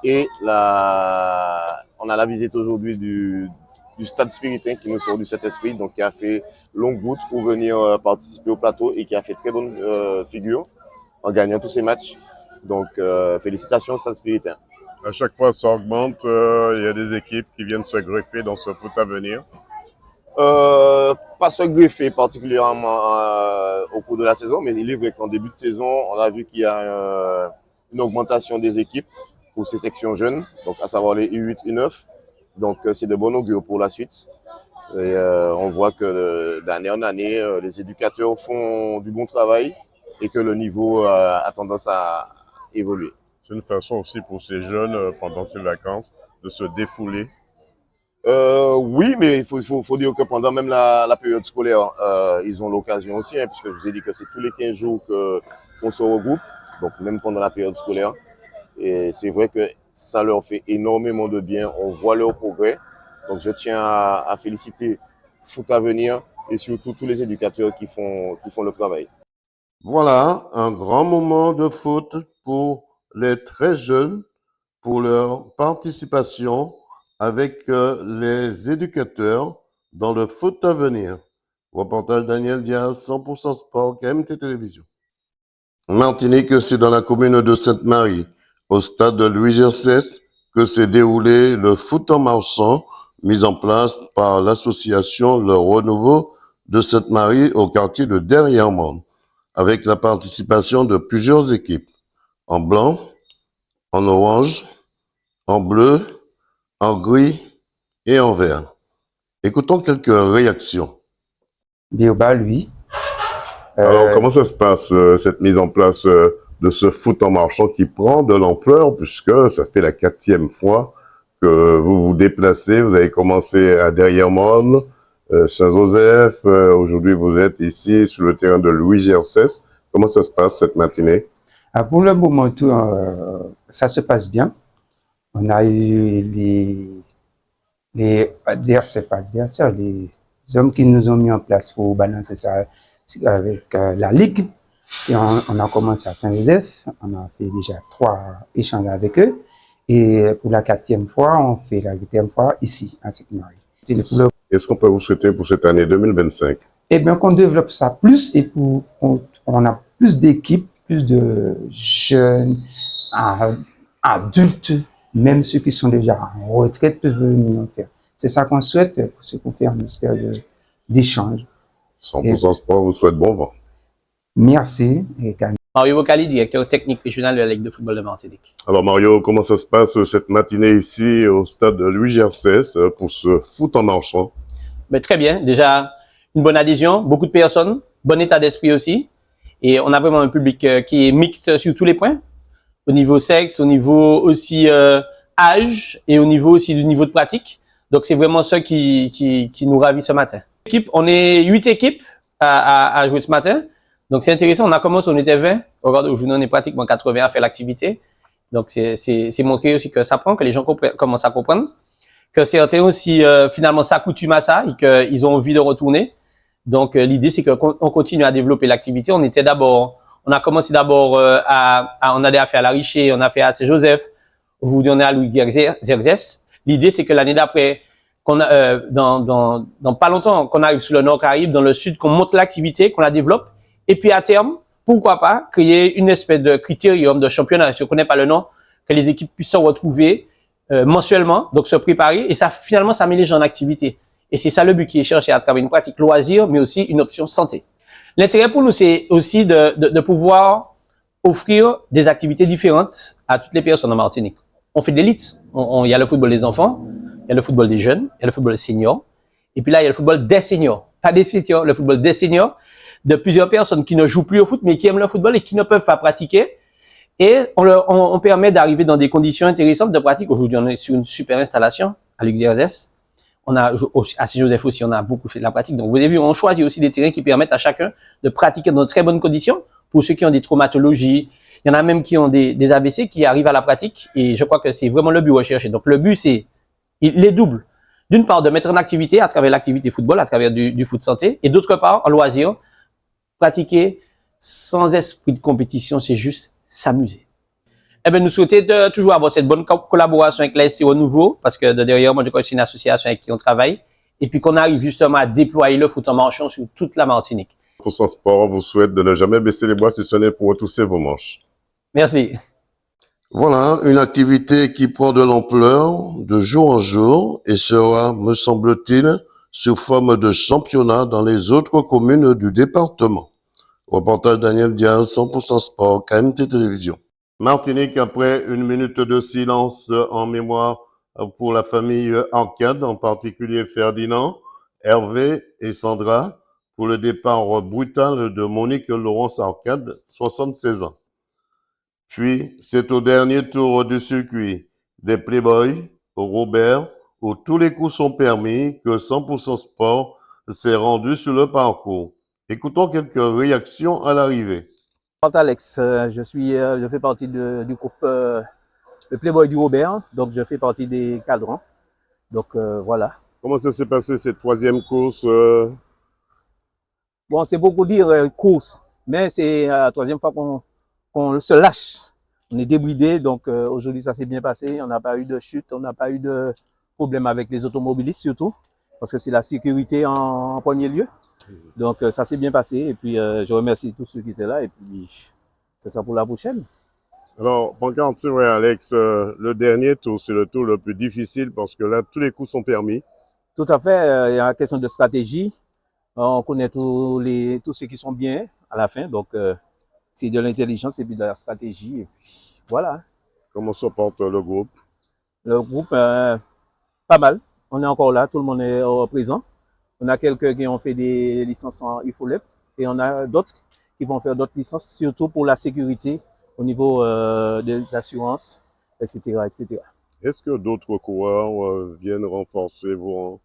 Et on a la visite aujourd'hui du Stade Spiritain qui nous sort du Saint-Esprit, donc qui a fait longue route pour venir participer au plateau et qui a fait très bonne figure en gagnant tous ces matchs. Donc félicitations au Stade Spiritain. À chaque fois, ça augmente. Il y a des équipes qui viennent se greffer dans ce foot à venir. Pas se greffer particulièrement au cours de la saison, mais il est vrai qu'en début de saison, on a vu qu'il y a une augmentation des équipes pour ces sections jeunes, donc à savoir les U8, U9. Donc c'est de bon augure pour la suite. Et on voit que d'année en année, les éducateurs font du bon travail et que le niveau a tendance à évoluer. C'est une façon aussi pour ces jeunes, pendant ces vacances, de se défouler. Oui, mais il faut dire que pendant même la période scolaire, ils ont l'occasion aussi, hein, puisque je vous ai dit que c'est tous les 15 jours qu'on se regroupe, donc même pendant la période scolaire. Et c'est vrai que ça leur fait énormément de bien, on voit leur progrès. Donc je tiens à féliciter Foot à venir et surtout tous les éducateurs qui font le travail. Voilà, un grand moment de foot pour les très jeunes, pour leur participation avec les éducateurs dans le foot à venir. Reportage Daniel Diaz, 100% Sport, KMT Télévision. Martinique, c'est dans la commune de Sainte-Marie, au stade de Louis Gercès, que s'est déroulé le foot en marchant, mis en place par l'association Le Renouveau de Sainte-Marie au quartier de Derrière-Monde, avec la participation de plusieurs équipes, en blanc, en orange, en bleu, en gris et en vert. Écoutons quelques réactions. Bioba, lui. Alors, comment ça se passe, cette mise en place de ce foot en marchant qui prend de l'ampleur, puisque ça fait la 4e fois que vous vous déplacez. Vous avez commencé à Derrière-Monde, Saint-Joseph. Aujourd'hui, vous êtes ici sur le terrain de Louis Gercès. Comment ça se passe cette matinée? Pour le moment, tout, ça se passe bien. On a eu les adversaires, pas adversaires, les hommes qui nous ont mis en place pour balancer ça avec la Ligue. Et on a commencé à Saint-Joseph, on a fait déjà 3 échanges avec eux. Et pour la 4e fois, on fait la 8e fois ici, à Sainte-Marie. Qu'est-ce qu'on peut vous souhaiter pour cette année 2025? Eh bien, qu'on développe ça plus et on a plus d'équipes, plus de jeunes, adultes, même ceux qui sont déjà en retraite peuvent venir en faire. C'est ça qu'on souhaite, c'est pour faire une espèce d'échange. 100% Sport vous souhaite bon vent. Merci. Mario Bocali, directeur technique régional de la Ligue de football de Martinique. Alors Mario, comment ça se passe cette matinée ici au stade de Louis Gercès pour ce foot en marchant? Très bien, déjà une bonne adhésion, beaucoup de personnes, bon état d'esprit aussi. Et on a vraiment un public qui est mixte sur tous les points, au niveau sexe, au niveau aussi âge et au niveau aussi du niveau de pratique. Donc c'est vraiment ça qui nous ravit ce matin. On est 8 équipes à jouer ce matin. Donc c'est intéressant, on a commencé, on était 20. Regarde, aujourd'hui on est pratiquement 80 à faire l'activité. Donc c'est montrer aussi que ça prend, que les gens commencent à comprendre. Que certains aussi finalement s'accoutument à ça et qu'ils ont envie de retourner. Donc l'idée c'est qu'on continue à développer l'activité. On a commencé d'abord on allait à faire à La Richer, on a fait à Saint-Joseph, aujourd'hui on est à Louis Gercès. L'idée c'est que l'année d'après, dans pas longtemps, qu'on arrive sur le nord Caraïbe, dans le sud, qu'on monte l'activité, qu'on la développe. Et puis à terme, pourquoi pas créer une espèce de critérium de championnat, je ne connais pas le nom, que les équipes puissent se retrouver mensuellement, donc se préparer, et ça finalement ça met les gens en activité. Et c'est ça le but qui est cherché à travers une pratique loisir, mais aussi une option santé. L'intérêt pour nous, c'est aussi de pouvoir offrir des activités différentes à toutes les personnes en Martinique. On fait de l'élite. Il y a le football des enfants, il y a le football des jeunes, il y a le football des seniors, et puis là, il y a le football des seniors. Pas des seniors, le football des seniors, de plusieurs personnes qui ne jouent plus au foot, mais qui aiment le football et qui ne peuvent pas pratiquer. Et on permet d'arriver dans des conditions intéressantes de pratique. Aujourd'hui, on est sur une super installation à l'UXRS. On a, à Saint-Joseph aussi, on a beaucoup fait de la pratique. Donc, vous avez vu, on choisit aussi des terrains qui permettent à chacun de pratiquer dans de très bonnes conditions. Pour ceux qui ont des traumatologies, il y en a même qui ont des AVC qui arrivent à la pratique. Et je crois que c'est vraiment le but recherché. Donc, le but, il est double. D'une part, de mettre en activité à travers l'activité football, à travers du foot santé. Et d'autre part, en loisir, pratiquer sans esprit de compétition, c'est juste s'amuser. Eh bien, nous souhaitons toujours avoir cette bonne collaboration avec la SCO Nouveau, parce que derrière moi, je crois que c'est une association avec qui on travaille, et puis qu'on arrive justement à déployer le foot en marchant sur toute la Martinique. Pour son sport, vous souhaite de ne jamais baisser les bras si ce n'est pour retrousser vos manches. Merci. Voilà, une activité qui prend de l'ampleur de jour en jour et sera, me semble-t-il, sous forme de championnat dans les autres communes du département. Reportage Daniel Diaz, 100% Sport, KMT Télévision. Martinique, après une minute de silence en mémoire pour la famille Arcade, en particulier Ferdinand, Hervé et Sandra, pour le départ brutal de Monique Laurence Arcade, 76 ans. Puis, c'est au dernier tour du circuit des Playboys, au Robert, où tous les coups sont permis, que 100% Sport s'est rendu sur le parcours. Écoutons quelques réactions à l'arrivée. Alex, je fais partie du groupe le Playboy du Robert, donc je fais partie des cadrans. Donc voilà. Comment ça s'est passé cette troisième course Bon, c'est beaucoup dire course, mais c'est la troisième fois qu'on se lâche. On est débridé, donc aujourd'hui ça s'est bien passé. On n'a pas eu de chute, on n'a pas eu de problème avec les automobilistes surtout, parce que c'est la sécurité en premier lieu. Donc ça s'est bien passé et puis je remercie tous ceux qui étaient là et puis c'est ça pour la prochaine. Alors, ouais, Alex, le dernier tour, c'est le tour le plus difficile parce que là, tous les coups sont permis. Tout à fait, il y a une question de stratégie. On connaît tous ceux qui sont bien à la fin, donc c'est de l'intelligence et puis de la stratégie. Et puis, voilà. Comment se porte le groupe? Le groupe, pas mal. On est encore là, tout le monde est présent. On a quelques qui ont fait des licences en IFOLEP et on a d'autres qui vont faire d'autres licences, surtout pour la sécurité au niveau des assurances, etc., etc. Est-ce que d'autres coureurs viennent renforcer vos rangs?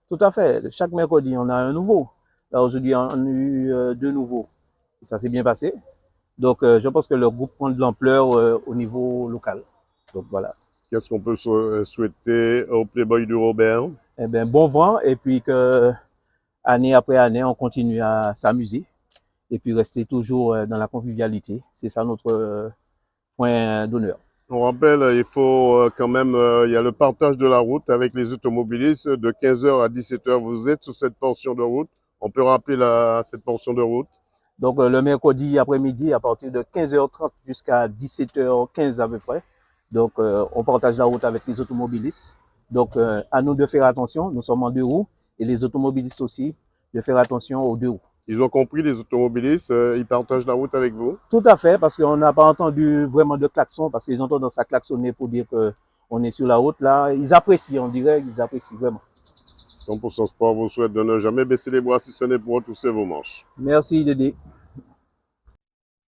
Tout à fait. Chaque mercredi, on a un nouveau. Là, aujourd'hui, on a eu 2 nouveaux. Et ça s'est bien passé. Donc, je pense que le groupe prend de l'ampleur au niveau local. Donc, voilà. Qu'est-ce qu'on peut souhaiter au Playboy du Robert? Eh bien, bon vent et puis que année après année, on continue à s'amuser et puis rester toujours dans la convivialité. C'est ça notre point d'honneur. On rappelle, il faut quand même, il y a le partage de la route avec les automobilistes de 15h à 17h. Vous êtes sur cette portion de route. On peut rappeler cette portion de route. Donc le mercredi après-midi à partir de 15h30 jusqu'à 17h15 à peu près. Donc on partage la route avec les automobilistes. Donc à nous de faire attention, nous sommes en deux roues et les automobilistes aussi de faire attention aux deux roues. Ils ont compris, les automobilistes, ils partagent la route avec vous? Tout à fait, parce qu'on n'a pas entendu vraiment de klaxon, parce qu'ils ont tendance à klaxonner pour dire qu'on est sur la route. Là, ils apprécient, on dirait, ils apprécient vraiment. 100% Sport vous souhaite de ne jamais baisser les bras si ce n'est pour retrousser vos manches. Merci Dédé.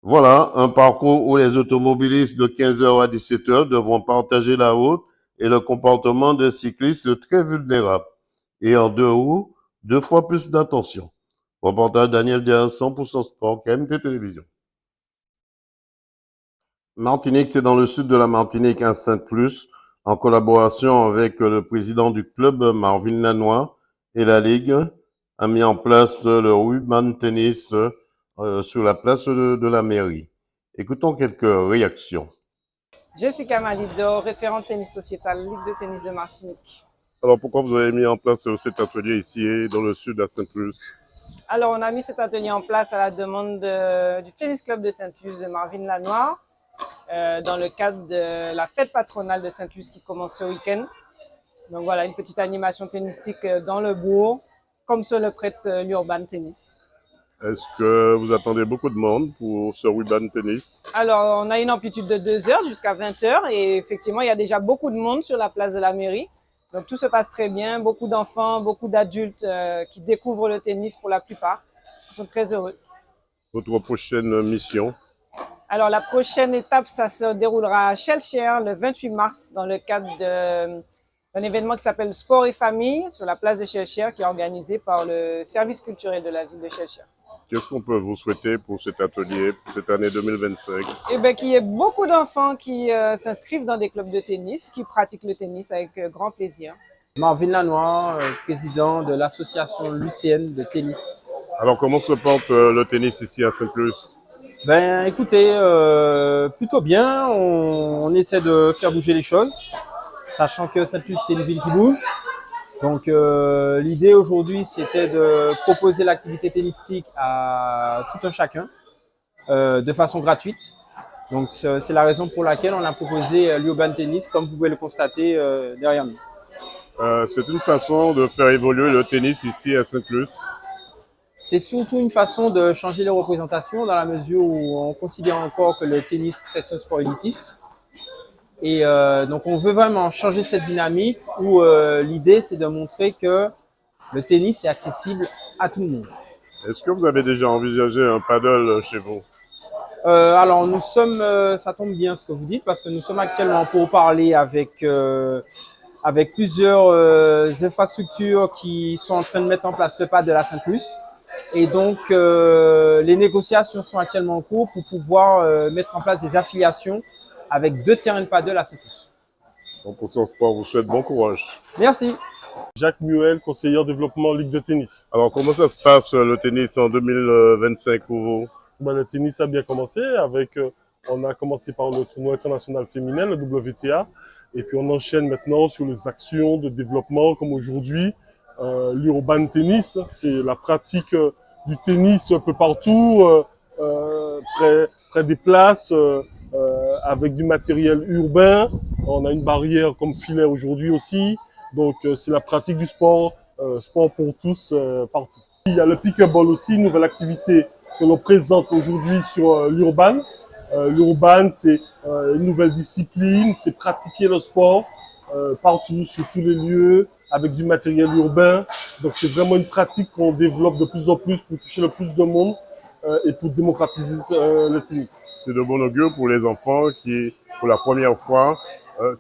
Voilà, un parcours où les automobilistes de 15h à 17h devront partager la route et le comportement d'un cycliste très vulnérable. Et en deux roues, 2 fois plus d'attention. Reportage Daniel Diaz, 100% Sport, KMT Télévision. Martinique, c'est dans le sud de la Martinique, à Sainte-Luce, en collaboration avec le président du club, Marvin Lanois, et la Ligue, a mis en place le ruban tennis sur la place de la mairie. Écoutons quelques réactions. Jessica Malido, référente tennis sociétal, Ligue de tennis de Martinique. Alors pourquoi vous avez mis en place cet atelier ici dans le sud à Sainte-Luce? Alors on a mis cet atelier en place à la demande du tennis club de Sainte-Luce de Marvin Lanois dans le cadre de la fête patronale de Sainte-Luce qui commence ce week-end. Donc voilà, une petite animation tennistique dans le bourg, comme se le prête l'Urban Tennis. Est-ce que vous attendez beaucoup de monde pour ce ruban tennis? Alors on a une amplitude de 2 heures jusqu'à 20 heures et effectivement il y a déjà beaucoup de monde sur la place de la mairie. Donc tout se passe très bien, beaucoup d'enfants, beaucoup d'adultes qui découvrent le tennis pour la plupart, qui sont très heureux. Votre prochaine mission? Alors la prochaine étape, ça se déroulera à Shellshare le 28 mars dans le cadre d'un événement qui s'appelle Sport et Famille sur la place de Shellshare qui est organisé par le service culturel de la ville de Shellshare. Qu'est-ce qu'on peut vous souhaiter pour cet atelier, pour cette année 2025? Eh bien, qu'il y ait beaucoup d'enfants qui s'inscrivent dans des clubs de tennis, qui pratiquent le tennis avec grand plaisir. Marvin Lanois, président de l'association Lucienne de tennis. Alors comment se porte le tennis ici à Sainte-Luce? Ben écoutez, plutôt bien, on essaie de faire bouger les choses, sachant que Sainte-Luce c'est une ville qui bouge. Donc l'idée aujourd'hui c'était de proposer l'activité tennistique à tout un chacun de façon gratuite. Donc c'est la raison pour laquelle on a proposé l'Urban Tennis comme vous pouvez le constater derrière nous. C'est une façon de faire évoluer le tennis ici à Sainte-Luce? C'est surtout une façon de changer les représentations dans la mesure où on considère encore que le tennis reste un sport élitiste. Et donc on veut vraiment changer cette dynamique où l'idée c'est de montrer que le tennis est accessible à tout le monde. Est-ce que vous avez déjà envisagé un paddle chez vous? Alors nous sommes, ça tombe bien ce que vous dites parce que nous sommes actuellement pour parler avec plusieurs infrastructures qui sont en train de mettre en place le paddle à Sainte-Luce. Et donc les négociations sont actuellement en cours pour pouvoir mettre en place des affiliations avec 2 terrains de paddle à Sainte-Luce. 100% Sport vous souhaite bon courage. Merci. Jacques Muel, conseiller en développement Ligue de tennis. Alors comment ça se passe le tennis en 2025 pour vous? Ben, le tennis a bien commencé on a commencé par le tournoi international féminin, le WTA, et puis on enchaîne maintenant sur les actions de développement comme aujourd'hui. L'urban tennis, c'est la pratique du tennis un peu partout, près des places, avec du matériel urbain. On a une barrière comme filet aujourd'hui aussi. Donc c'est la pratique du sport, sport pour tous, partout. Il y a le pickleball aussi, une nouvelle activité que l'on présente aujourd'hui sur l'urban. L'urban, c'est une nouvelle discipline, c'est pratiquer le sport partout, sur tous les lieux, avec du matériel urbain. Donc c'est vraiment une pratique qu'on développe de plus en plus pour toucher le plus de monde et pour démocratiser le tennis. C'est de bon augure pour les enfants qui, pour la première fois,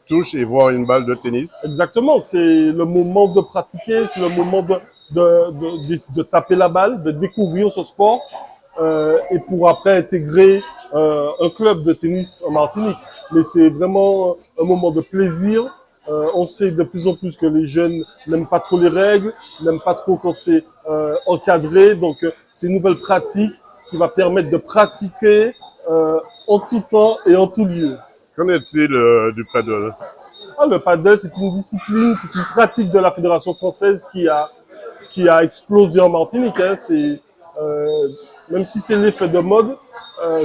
touchent et voient une balle de tennis. Exactement, c'est le moment de pratiquer, c'est le moment de taper la balle, de découvrir ce sport et pour après intégrer un club de tennis en Martinique. mais c'est vraiment un moment de plaisir. On sait de plus en plus que les jeunes n'aiment pas trop les règles, n'aiment pas trop quand c'est encadré. Donc, c'est une nouvelle pratique qui va permettre de pratiquer en tout temps et en tout lieu. Qu'en est-il du paddle? Le paddle, c'est une discipline, c'est une pratique de la Fédération française qui a explosé en Martinique. Hein. Même si c'est l'effet de mode,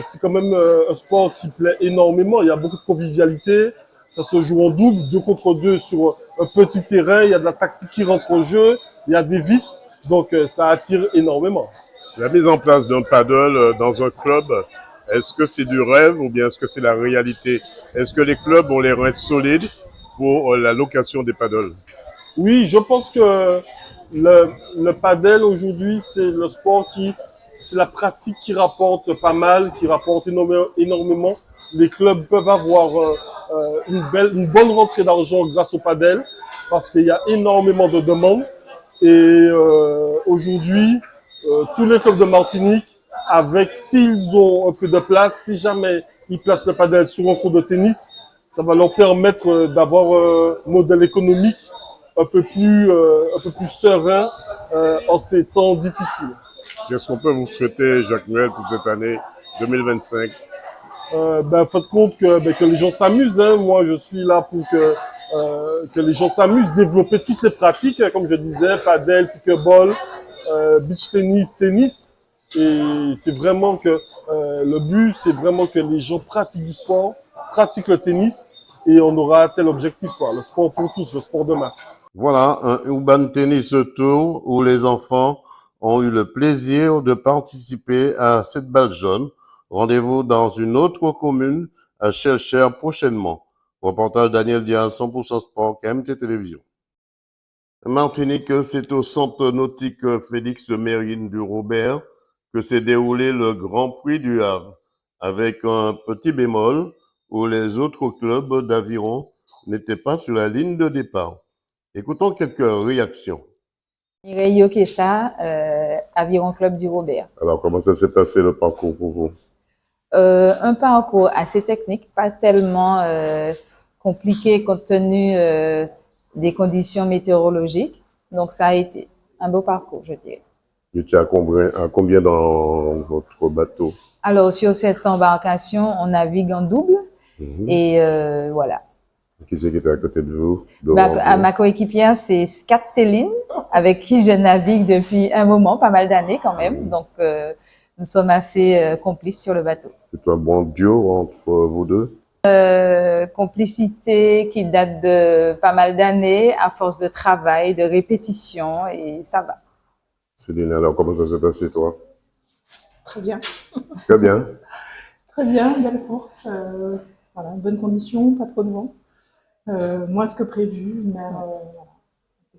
c'est quand même un sport qui plaît énormément. Il y a beaucoup de convivialité. Ça se joue en double, 2 contre 2 sur un petit terrain. Il y a de la tactique qui rentre au jeu. Il y a des vitres. Donc, ça attire énormément. La mise en place d'un paddle dans un club, est-ce que c'est du rêve ou bien est-ce que c'est la réalité? Est-ce que les clubs ont les reins solides pour la location des paddles? Oui, je pense que le paddle aujourd'hui, c'est le sport c'est la pratique qui rapporte pas mal, qui rapporte énormément. Les clubs peuvent avoir une bonne rentrée d'argent grâce au paddle parce qu'il y a énormément de demandes. Et aujourd'hui, tous les clubs de Martinique, s'ils ont un peu de place, si jamais ils placent le paddle sur un court de tennis, ça va leur permettre d'avoir un modèle économique un peu plus serein en ces temps difficiles. Qu'est-ce qu'on peut vous souhaiter, Jacques Noël, pour cette année 2025? Faites compte que les gens s'amusent. Hein. Moi, je suis là pour que les gens s'amusent, développer toutes les pratiques, hein, comme je disais, paddle, pickleball, beach tennis, tennis. Et c'est vraiment que le but, c'est vraiment que les gens pratiquent du sport, pratiquent le tennis, et on aura un tel objectif, quoi, le sport pour tous, le sport de masse. Voilà, un Urban Tennis Tour où les enfants ont eu le plaisir de participer à cette balle jaune. Rendez-vous dans une autre commune à Chelcher prochainement. Reportage Daniel Diaz, 100% Sport, KMT Télévision. Martinique, c'est au centre nautique Félix de Mérine du Robert que s'est déroulé le Grand Prix du Havre, avec un petit bémol où les autres clubs d'aviron n'étaient pas sur la ligne de départ. Écoutons quelques réactions. Mireille Yokessa, Aviron Club du Robert. Alors, comment ça s'est passé le parcours pour vous? Un parcours assez technique, pas tellement compliqué compte tenu des conditions météorologiques. Donc, ça a été un beau parcours, je dirais. Vous étiez à combien dans votre bateau? Alors, sur cette embarcation, on navigue en double et voilà. Qui c'est qui était à côté de vous? Ma coéquipière, c'est Scat Céline, avec qui je navigue depuis un moment, pas mal d'années quand même. Donc, nous sommes assez complices sur le bateau. C'est un bon duo entre vous deux? Complicité qui date de pas mal d'années, à force de travail, de répétition, et ça va. Céline, alors comment ça s'est passé, toi? Très bien. Très bien. Très bien, belle course. Voilà, bonnes conditions, pas trop de vent. Moins que prévu, une mer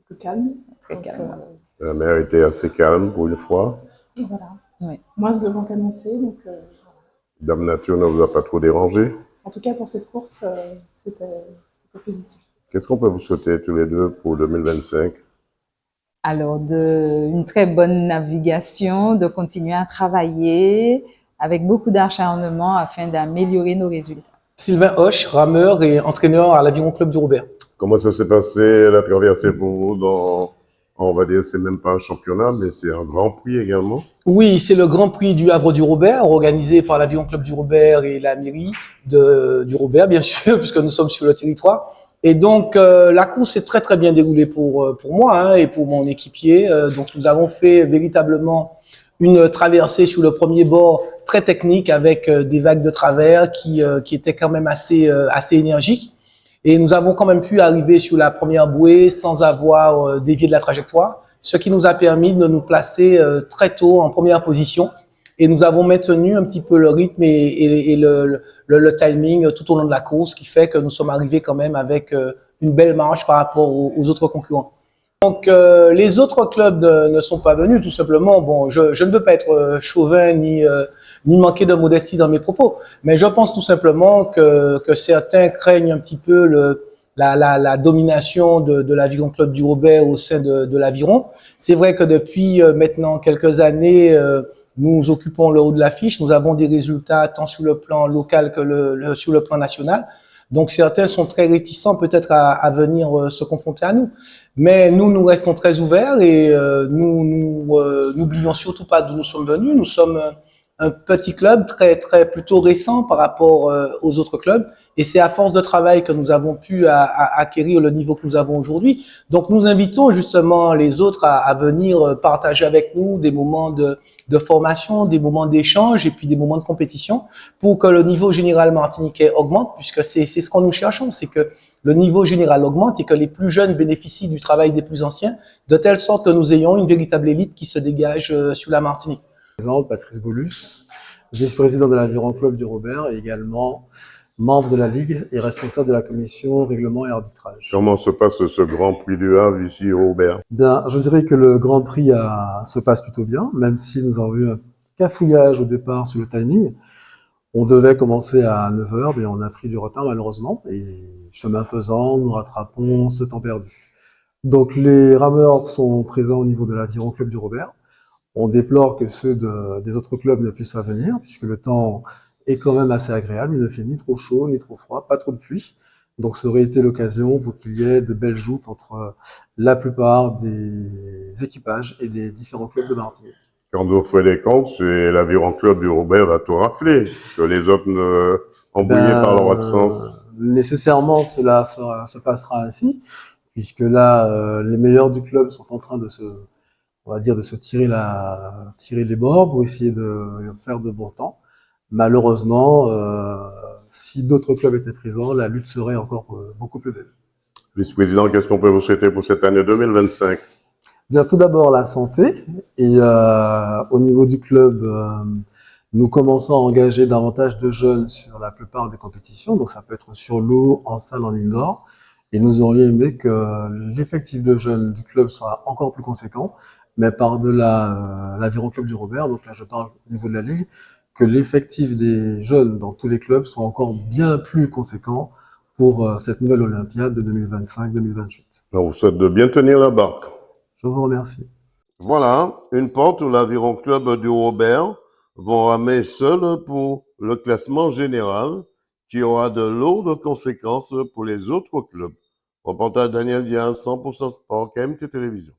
plus calme. Très calme. La mer était assez calme pour une fois. Et voilà. Oui. Moins de vent qu'annoncé. Donc, Dame Nature ne vous a pas trop dérangé? en tout cas, pour cette course, c'était positif. Qu'est-ce qu'on peut vous souhaiter tous les deux pour 2025? Alors, une très bonne navigation, de continuer à travailler avec beaucoup d'acharnement afin d'améliorer nos résultats. Sylvain Hoche, rameur et entraîneur à l'Aviron Club du Robert. Comment ça s'est passé la traversée pour vous dans, on va dire, c'est même pas un championnat, mais c'est un grand prix également? Oui, c'est le Grand Prix du Havre du Robert, organisé par l'Aviron Club du Robert et la mairie du Robert, bien sûr, puisque nous sommes sur le territoire. Et donc, la course s'est très très bien déroulée pour moi et pour mon équipier. Donc, nous avons fait véritablement une traversée sur le premier bord très technique avec des vagues de travers qui étaient quand même assez énergiques. Et nous avons quand même pu arriver sur la première bouée sans avoir dévié de la trajectoire, ce qui nous a permis de nous placer très tôt en première position. Et nous avons maintenu un petit peu le rythme et le timing tout au long de la course, qui fait que nous sommes arrivés quand même avec une belle marge par rapport aux autres concurrents. Donc les autres clubs ne sont pas venus, tout simplement. Bon, je ne veux pas être chauvin ni manquer de modestie dans mes propos, mais je pense tout simplement que certains craignent un petit peu la domination de l'Aviron Club du Robert au sein de l'Aviron. C'est vrai que depuis maintenant quelques années, nous occupons le haut de l'affiche, nous avons des résultats tant sur le plan local que sur le plan national. Donc certains sont très réticents peut-être à venir se confronter à nous. Mais nous restons très ouverts et n'oublions surtout pas d'où nous sommes venus. Nous sommes un petit club très plutôt récent par rapport aux autres clubs, et c'est à force de travail que nous avons pu acquérir le niveau que nous avons aujourd'hui. Donc nous invitons justement les autres à venir partager avec nous des moments de formation, des moments d'échange et puis des moments de compétition pour que le niveau général martiniquais augmente, puisque c'est ce qu'on nous cherchons, c'est que le niveau général augmente et que les plus jeunes bénéficient du travail des plus anciens, de telle sorte que nous ayons une véritable élite qui se dégage sur la Martinique. Patrice Bolus, vice-président de l'Aviron Club du Robert et également membre de la Ligue et responsable de la commission règlement et arbitrage. Comment se passe ce Grand Prix du Havre ici, Robert? Bien, je dirais que le Grand Prix se passe plutôt bien, même si nous avons eu un cafouillage au départ sur le timing. On devait commencer à 9h, mais on a pris du retard malheureusement, et chemin faisant, nous rattrapons ce temps perdu. Donc les rameurs sont présents au niveau de l'Aviron Club du Robert. On déplore que ceux des autres clubs ne puissent pas venir, puisque le temps est quand même assez agréable. Il ne fait ni trop chaud, ni trop froid, pas trop de pluie. Donc ça aurait été l'occasion pour qu'il y ait de belles joutes entre la plupart des équipages et des différents clubs de Martinique. Quand vous faites les comptes, c'est l'Aviron Club du Robert va tout rafler, que les autres embrouillés par leur absence. Nécessairement, cela se passera ainsi, puisque là, les meilleurs du club sont en train de se tirer les bords pour essayer de faire de bon temps. Malheureusement, si d'autres clubs étaient présents, la lutte serait encore beaucoup plus belle. Vice-président, qu'est-ce qu'on peut vous souhaiter pour cette année 2025? Bien, tout d'abord la santé, et au niveau du club, nous commençons à engager davantage de jeunes sur la plupart des compétitions, donc ça peut être sur l'eau, en salle, en indoor, et nous aurions aimé que l'effectif de jeunes du club soit encore plus conséquent, mais par-delà l'Aviron Club du Robert, donc là je parle au niveau de la Ligue, que l'effectif des jeunes dans tous les clubs soit encore bien plus conséquent pour cette nouvelle Olympiade de 2025-2028. On vous souhaite de bien tenir la barque. Je vous remercie. Voilà, une porte où l'Aviron Club du Robert vont ramer seul pour le classement général, qui aura de lourdes conséquences pour les autres clubs. Reportage Daniel Diaz, 100% Sport, KMT Télévision.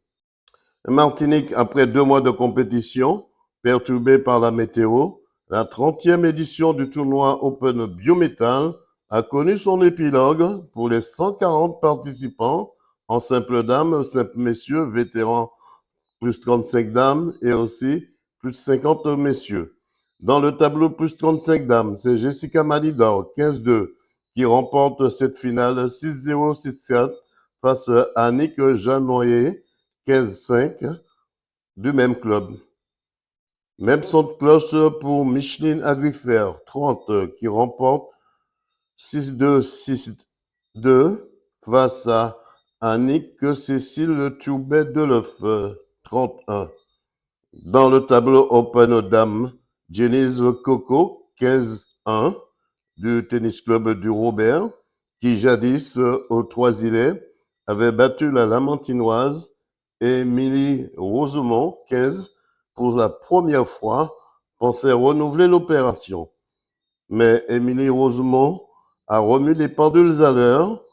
Martinique, après 2 mois de compétition, perturbée par la météo, la 30e édition du tournoi Open Biométal a connu son épilogue pour les 140 participants en simple dames, simple messieurs, vétérans plus 35 dames et aussi plus 50 messieurs. Dans le tableau plus 35 dames, c'est Jessica Malidor, 15-2, qui remporte cette finale 6-0, 6-4 face à Annick Jeannoyer, 15-5, du même club. Même son de cloche pour Micheline Agrifer, 30, qui remporte 6-2, 6-2 face à Annick Cécile Toubet Deleuf, 31. Dans le tableau Open Dames, Jenise Coco, 15-1, du tennis club du Robert, qui jadis au Trois-Îlets avait battu la Lamantinoise Émilie Rosemont, 15, pour la première fois, pensait renouveler l'opération. Mais Émilie Rosemont a remis les pendules à l'heure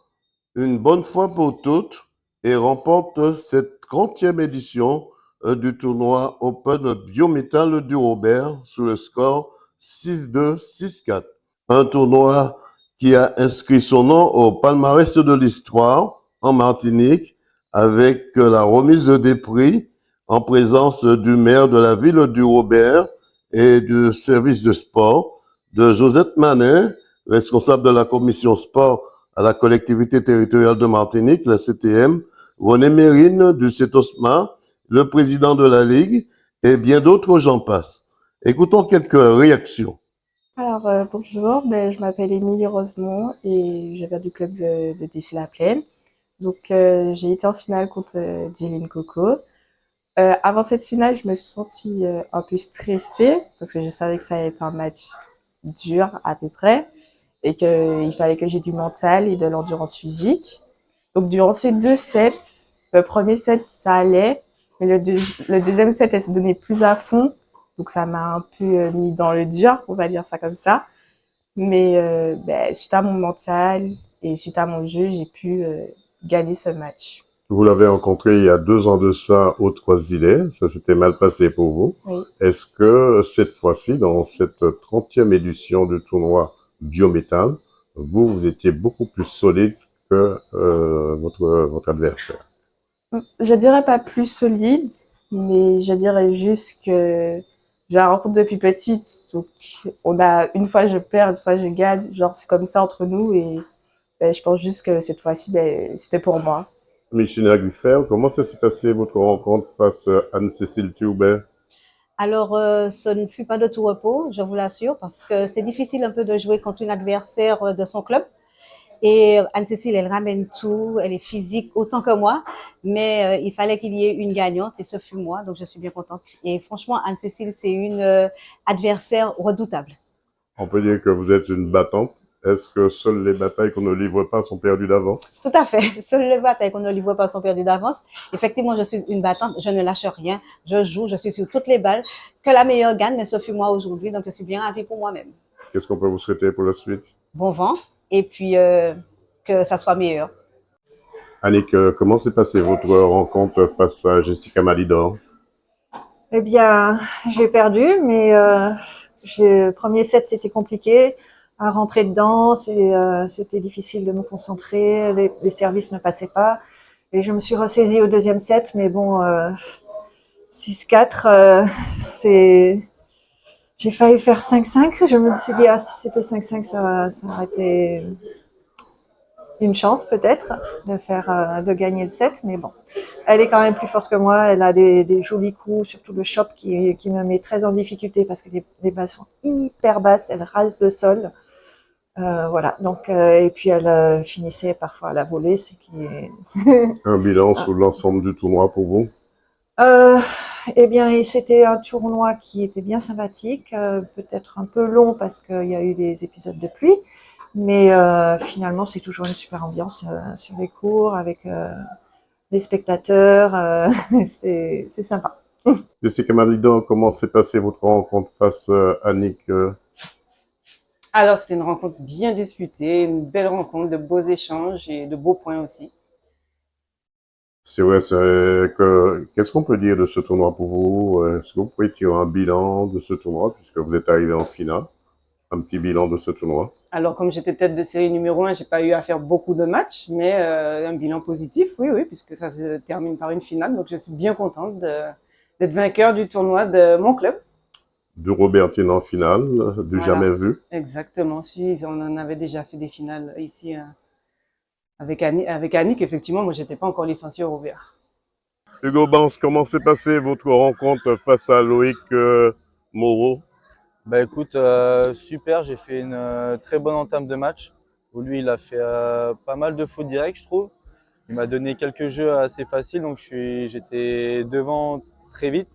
une bonne fois pour toutes et remporte cette 30e édition du tournoi Open Biométal du Robert sous le score 6-2, 6-4. Un tournoi qui a inscrit son nom au palmarès de l'histoire en Martinique avec la remise des prix en présence du maire de la ville du Robert et du service de sport, de Josette Manet, responsable de la commission sport à la collectivité territoriale de Martinique, la CTM, René Mérine du CETOSMA, le président de la Ligue et bien d'autres, j'en passe. Écoutons quelques réactions. Alors, bonjour, je m'appelle Émilie Rosemont et je viens du club de Dessy-la-Plaine. Donc, j'ai été en finale contre Jeline Coco. Avant cette finale, je me suis sentie un peu stressée parce que je savais que ça allait être un match dur à peu près et qu'il fallait que j'ai du mental et de l'endurance physique. Donc, durant ces 2 sets, le premier set, ça allait, mais le deuxième set, elle se donnait plus à fond Donc ça m'a un peu mis dans le dur, on va dire ça comme ça. Mais suite à mon mental et suite à mon jeu, j'ai pu gagner ce match. Vous l'avez rencontré il y a 2 ans de ça au Trois-Îlets, ça s'était mal passé pour vous. Oui. Est-ce que cette fois-ci, dans cette 30e édition du tournoi Biométal, vous étiez beaucoup plus solide que votre adversaire? Je dirais pas plus solide, mais je dirais juste que je la rencontre depuis petite. Donc, une fois je perds, une fois je gagne. Genre, c'est comme ça entre nous et je pense juste que cette fois-ci, c'était pour moi. Micheline Guffer, comment ça s'est passé votre rencontre face à Anne-Cécile Thioubin? Alors, ce ne fut pas de tout repos, je vous l'assure, parce que c'est difficile un peu de jouer contre une adversaire de son club. Et Anne-Cécile, elle ramène tout, elle est physique autant que moi, mais il fallait qu'il y ait une gagnante et ce fut moi, donc je suis bien contente. Et franchement, Anne-Cécile, c'est une adversaire redoutable. On peut dire que vous êtes une battante. Est-ce que seules les batailles qu'on ne livre pas sont perdues d'avance? Tout à fait. Seules les batailles qu'on ne livre pas sont perdues d'avance. Effectivement, je suis une battante, je ne lâche rien. Je joue, je suis sur toutes les balles. Que la meilleure gagne, mais ce fut moi aujourd'hui, donc je suis bien ravie pour moi-même. Qu'est-ce qu'on peut vous souhaiter pour la suite? Bon vent et puis que ça soit meilleur. Annick, comment s'est passée votre rencontre face à Jessica Malidor? Eh bien, j'ai perdu, mais le premier set, c'était compliqué à rentrer dedans. C'était difficile de me concentrer. Les services ne passaient pas. Et je me suis ressaisie au deuxième set, mais bon, 6-4, j'ai failli faire 5-5. Je me suis dit, ah, si c'était 5-5, ça aurait été une chance peut-être de gagner le set, mais bon, elle est quand même plus forte que moi. Elle a des jolis coups, surtout le chop qui me met très en difficulté parce que les balles sont hyper basses, elle rase le sol. Voilà, donc et puis elle finissait parfois à la volée, ce qui est Un bilan sur l'ensemble du tournoi pour vous? Eh bien, c'était un tournoi qui était bien sympathique, peut-être un peu long parce qu'il y a eu des épisodes de pluie, mais finalement, c'est toujours une super ambiance sur les cours avec les spectateurs. C'est sympa. Jessica Malidor, comment s'est passée votre rencontre face à Annick? Alors, c'était une rencontre bien disputée, une belle rencontre, de beaux échanges et de beaux points aussi. C'est vrai, qu'est-ce qu'on peut dire de ce tournoi pour vous? Est-ce que vous pouvez tirer un bilan de ce tournoi puisque vous êtes arrivé en finale? Un petit bilan de ce tournoi? Alors, comme j'étais tête de série numéro 1, j'ai pas eu à faire beaucoup de matchs, mais un bilan positif, oui, puisque ça se termine par une finale. Donc, je suis bien contente d'être vainqueur du tournoi de mon club. De Robertine en finale, du Voilà. jamais vu. Exactement, si, on en avait déjà fait des finales ici avec Annick. Effectivement, moi, j'étais pas encore licenciée au Robert. Hugo Bance, comment s'est passée votre rencontre face à Loïc Moreau? Bah écoute, super, j'ai fait une très bonne entame de match où lui il a fait pas mal de fautes directes, je trouve. Il m'a donné quelques jeux assez faciles, donc j'étais devant très vite.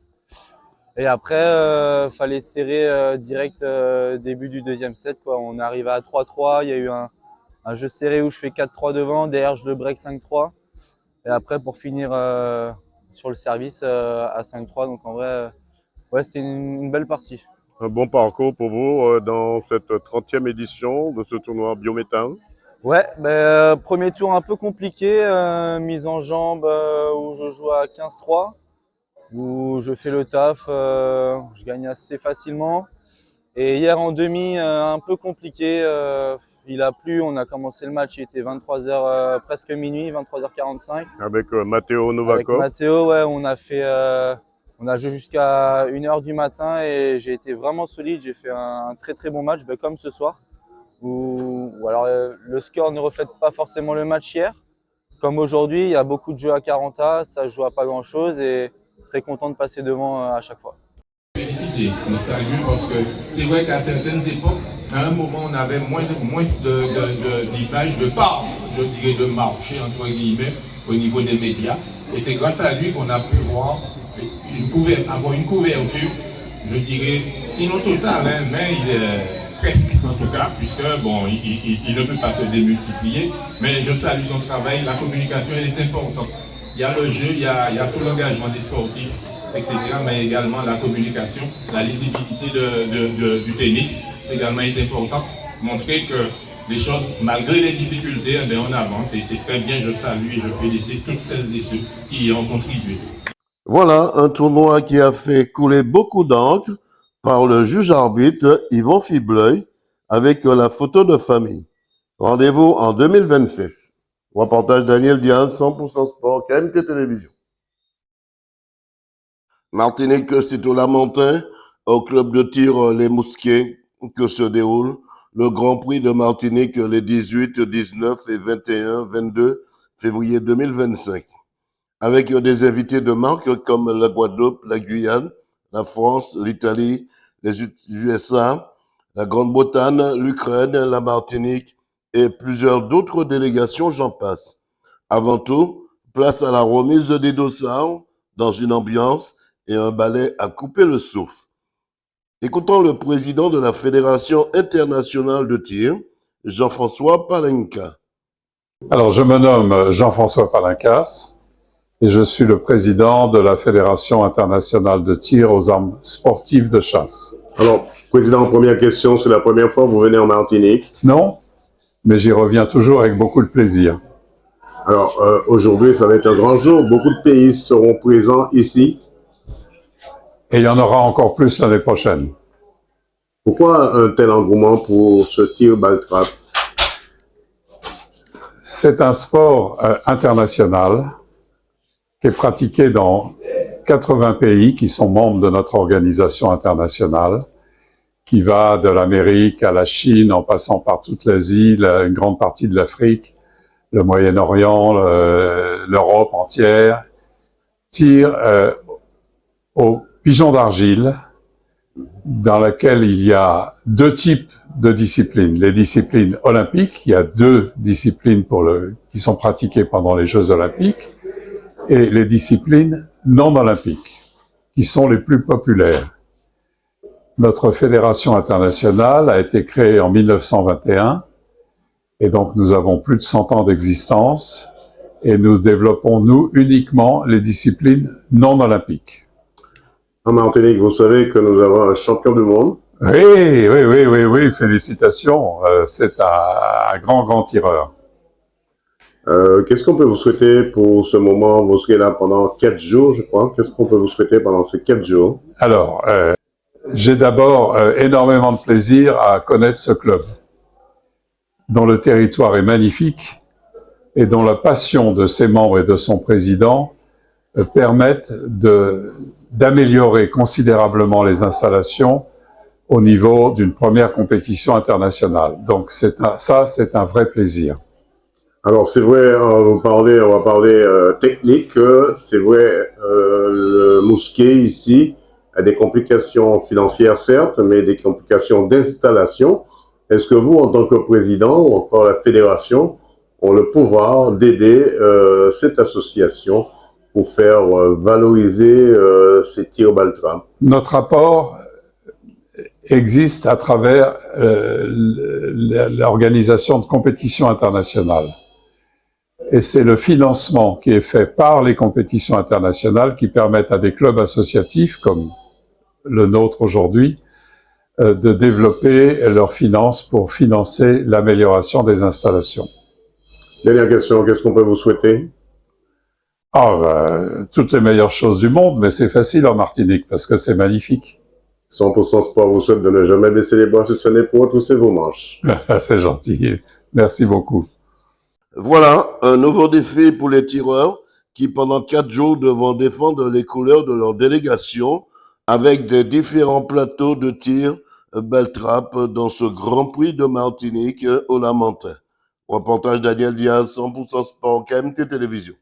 Et après, fallait serrer direct début du deuxième set, quoi. On est arrivé à 3-3, il y a eu un jeu serré où je fais 4-3 devant, derrière je le break 5-3. Et après pour finir sur le service à 5-3, donc en vrai, ouais, c'était une belle partie. Un bon parcours pour vous dans cette 30e édition de ce tournoi Biométal? Ouais, premier tour un peu compliqué, mise en jambe où je joue à 15-3, où je fais le taf, je gagne assez facilement. Et hier en demi, un peu compliqué, il a plu, on a commencé le match, il était 23h, presque minuit, 23h45. Avec Matteo Novakov? Avec Matteo, ouais, on a joué jusqu'à 1h du matin et j'ai été vraiment solide, j'ai fait un très très bon match, comme ce soir. Où alors le score ne reflète pas forcément le match hier. Comme aujourd'hui, il y a beaucoup de jeux à 40A, ça se joue à pas grand chose et très content de passer devant à chaque fois. Féliciter, nous saluons parce que c'est vrai qu'à certaines époques, à un moment, on avait moins d'images, de part, je dirais de marché, entre guillemets, au niveau des médias. Et c'est grâce à lui qu'on a pu voir avoir une couverture, je dirais, sinon totale, hein, mais il est presque en tout cas, puisque bon, il ne peut pas se démultiplier. Mais je salue son travail, la communication elle est importante. Il y a le jeu, il y a tout l'engagement des sportifs. etc. Mais également la communication, la lisibilité du tennis également est importante. Montrer que les choses, malgré les difficultés, eh bien, on avance et c'est très bien. Je salue et je félicite toutes celles et ceux qui y ont contribué. Voilà un tournoi qui a fait couler beaucoup d'encre par le juge arbitre Yvon Fibleuil avec la photo de famille. Rendez-vous en 2026. Reportage Daniel Diaz, 100% Sport, KMT Télévision. Martinique, c'est au Lamentin, au club de tir Les Mousquets, que se déroule le Grand Prix de Martinique les 18, 19 et 21, 22 février 2025. Avec des invités de marque comme la Guadeloupe, la Guyane, la France, l'Italie, les USA, la Grande-Bretagne, l'Ukraine, la Martinique et plusieurs d'autres délégations, j'en passe. Avant tout, place à la remise des dossards dans une ambiance et un ballet à couper le souffle. Écoutons le président de la Fédération internationale de tir, Jean-François Palenka. Alors, je me nomme Jean-François Palencas et je suis le président de la Fédération internationale de tir aux armes sportives de chasse. Alors, président, première question, c'est la première fois que vous venez en Martinique? Non, mais j'y reviens toujours avec beaucoup de plaisir. Alors, aujourd'hui, ça va être un grand jour. Beaucoup de pays seront présents ici. Et il y en aura encore plus l'année prochaine. Pourquoi un tel engouement pour ce tir balle-trappe? C'est un sport international qui est pratiqué dans 80 pays qui sont membres de notre organisation internationale, qui va de l'Amérique à la Chine, en passant par toute l'Asie, une grande partie de l'Afrique, le Moyen-Orient, l'Europe entière, tire au pigeon d'argile, dans laquelle il y a deux types de disciplines. Les disciplines olympiques, il y a deux disciplines qui sont pratiquées pendant les Jeux olympiques, et les disciplines non olympiques, qui sont les plus populaires. Notre fédération internationale a été créée en 1921, et donc nous avons plus de 100 ans d'existence, et nous développons, nous, uniquement les disciplines non olympiques. En Martinique, vous savez que nous avons un champion du monde. Oui, félicitations. C'est un grand tireur. Qu'est-ce qu'on peut vous souhaiter pour ce moment? Vous serez là pendant 4 jours, je crois. Qu'est-ce qu'on peut vous souhaiter pendant ces 4 jours? Alors, j'ai d'abord énormément de plaisir à connaître ce club, dont le territoire est magnifique et dont la passion de ses membres et de son président permettent d'améliorer considérablement les installations au niveau d'une première compétition internationale. Donc c'est un vrai plaisir. Alors c'est vrai, on va parler technique, c'est vrai, le Mousquet ici a des complications financières certes, mais des complications d'installation. Est-ce que vous, en tant que président ou encore la fédération, ont le pouvoir d'aider cette association pour faire valoriser ces tirs balle-trappe? Notre apport existe à travers l'organisation de compétitions internationales. Et c'est le financement qui est fait par les compétitions internationales qui permettent à des clubs associatifs, comme le nôtre aujourd'hui, de développer leurs finances pour financer l'amélioration des installations. Dernière question, qu'est-ce qu'on peut vous souhaiter? Toutes les meilleures choses du monde, mais c'est facile en Martinique parce que c'est magnifique. 100% Sport vous souhaite de ne jamais baisser les bras sur son épaule, trousser vos manches. C'est gentil. Merci beaucoup. Voilà, un nouveau défi pour les tireurs qui, pendant 4 jours, devront défendre les couleurs de leur délégation avec des différents plateaux de tir balle-trappe dans ce Grand Prix de Martinique au Lamentin. Reportage Daniel Diaz, 100% Sport, KMT Télévision.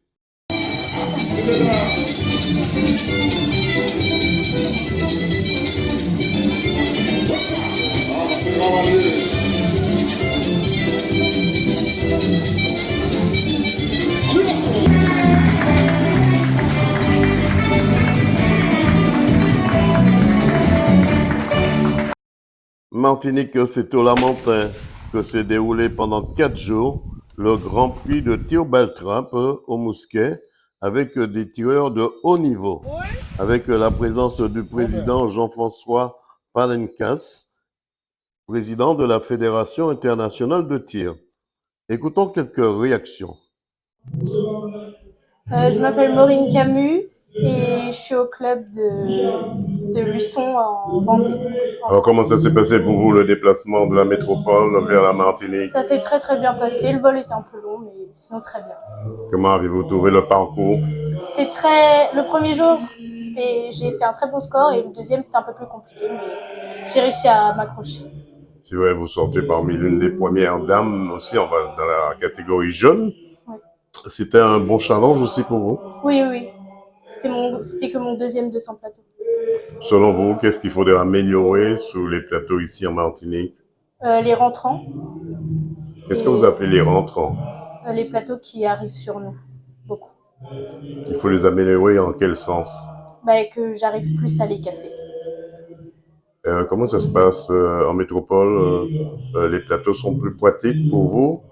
Martinique, c'est au Lamentin que s'est déroulé pendant 4 jours le Grand Prix de tir balle-trappe au Mousquet avec des tireurs de haut niveau, avec la présence du président Jean-François Palenkas, président de la Fédération internationale de tir. Écoutons quelques réactions. Je m'appelle Maureen Camus et je suis au club de Luçon en Vendée. Alors, comment ça s'est passé pour vous, le déplacement de la métropole vers la Martinique? Ça s'est très très bien passé. Le vol était un peu long, mais sinon très bien. Comment avez-vous trouvé le parcours? C'était très... Le premier jour, j'ai fait un très bon score et le deuxième, c'était un peu plus compliqué, mais j'ai réussi à m'accrocher. C'est vrai, vous sortez parmi l'une des premières dames aussi, on va dans la catégorie jeune. Ouais. C'était un bon challenge aussi pour vous? Oui, oui. C'était que mon deuxième 200 plateaux. Selon vous, qu'est-ce qu'il faudrait améliorer sur les plateaux ici en Martinique? Les rentrants. Qu'est-ce que vous appelez les rentrants? Les plateaux qui arrivent sur nous, beaucoup. Il faut les améliorer en quel sens? Que j'arrive plus à les casser. Comment ça se passe en métropole? Les plateaux sont plus pratiques pour vous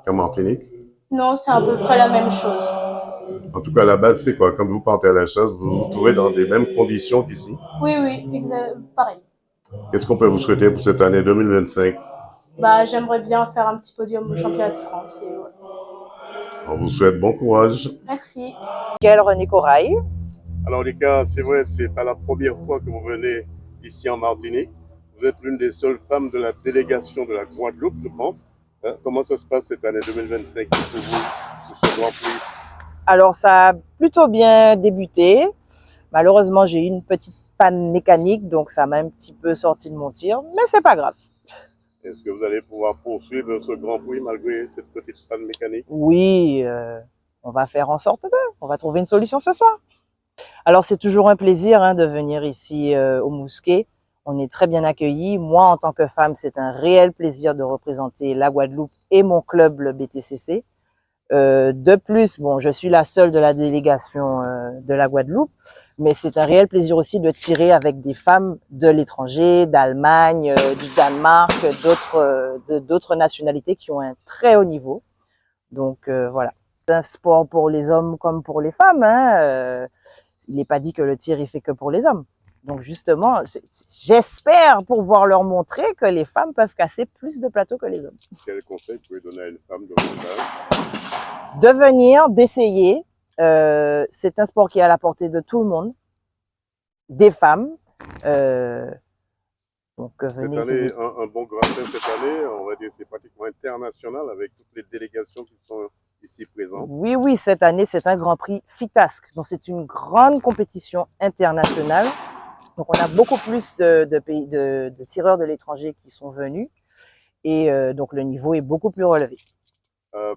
qu'en Martinique? Non, c'est à peu près la même chose. En tout cas, à la base, c'est quoi? Quand vous partez à la chasse, vous vous trouvez dans les mêmes conditions qu'ici? Oui, pareil. Qu'est-ce qu'on peut vous souhaiter pour cette année 2025? J'aimerais bien faire un petit podium au championnat de France. Et ouais. On vous souhaite bon courage. Merci. René Corail. Alors les gars, c'est vrai, c'est pas la première fois que vous venez ici en Martinique. Vous êtes l'une des seules femmes de la délégation de la Guadeloupe, je pense. Comment ça se passe cette année 2025 pour vous, sur ce Grand Prix? Alors ça a plutôt bien débuté. Malheureusement, j'ai eu une petite panne mécanique, donc ça m'a un petit peu sorti de mon tir, mais c'est pas grave. Est-ce que vous allez pouvoir poursuivre ce Grand Prix malgré cette petite panne mécanique? Oui, on va faire en sorte on va trouver une solution ce soir. Alors c'est toujours un plaisir de venir ici au Mousquet. On est très bien accueillis. Moi, en tant que femme, c'est un réel plaisir de représenter la Guadeloupe et mon club, le BTCC. De plus, je suis la seule de la délégation de la Guadeloupe, mais c'est un réel plaisir aussi de tirer avec des femmes de l'étranger, d'Allemagne, du Danemark, d'autres nationalités qui ont un très haut niveau. Donc voilà, c'est un sport pour les hommes comme pour les femmes. Il n'est pas dit que le tir est fait que pour les hommes. Donc justement, j'espère pouvoir leur montrer que les femmes peuvent casser plus de plateaux que les hommes. Quel conseil vous pouvez donner à une femme de votre âge? De venir, d'essayer. C'est un sport qui est à la portée de tout le monde, des femmes. Donc venez. Cette année, un bon gratin cette année, on va dire c'est pratiquement international avec toutes les délégations qui sont ici présentes. Oui, cette année c'est un Grand Prix FITASC, donc c'est une grande compétition internationale. Donc on a beaucoup plus de tireurs de l'étranger qui sont venus et donc le niveau est beaucoup plus relevé.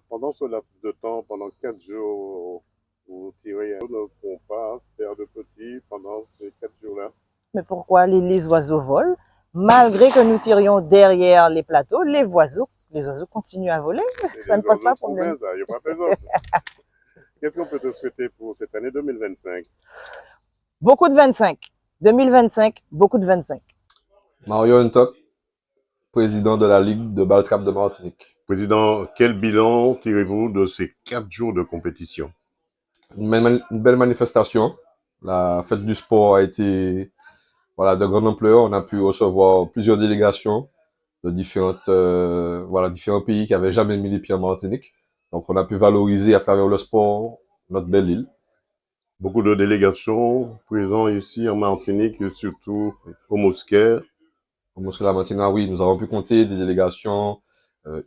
Pendant ce laps de temps, pendant 4 jours, vous tirez, ne pourront pas faire de petits pendant ces 4 jours-là. Mais pourquoi? Les oiseaux volent. Malgré que nous tirions derrière les plateaux, les oiseaux continuent à voler. Ça ne pose pas de problème. Il n'y a pas besoin. Qu'est-ce qu'on peut te souhaiter pour cette année 2025? Beaucoup de 25. 2025, beaucoup de 25. Mario Untok, président de la Ligue de Baltrap de Martinique. Président, quel bilan tirez-vous de ces 4 jours de compétition? Une belle manifestation. La fête du sport a été de grande ampleur. On a pu recevoir plusieurs délégations de différents pays qui n'avaient jamais mis les pieds en Martinique. Donc on a pu valoriser à travers le sport notre belle île. Beaucoup de délégations présentes ici en Martinique et surtout au Mousquet. Au Mousquet la Martinique, oui, nous avons pu compter des délégations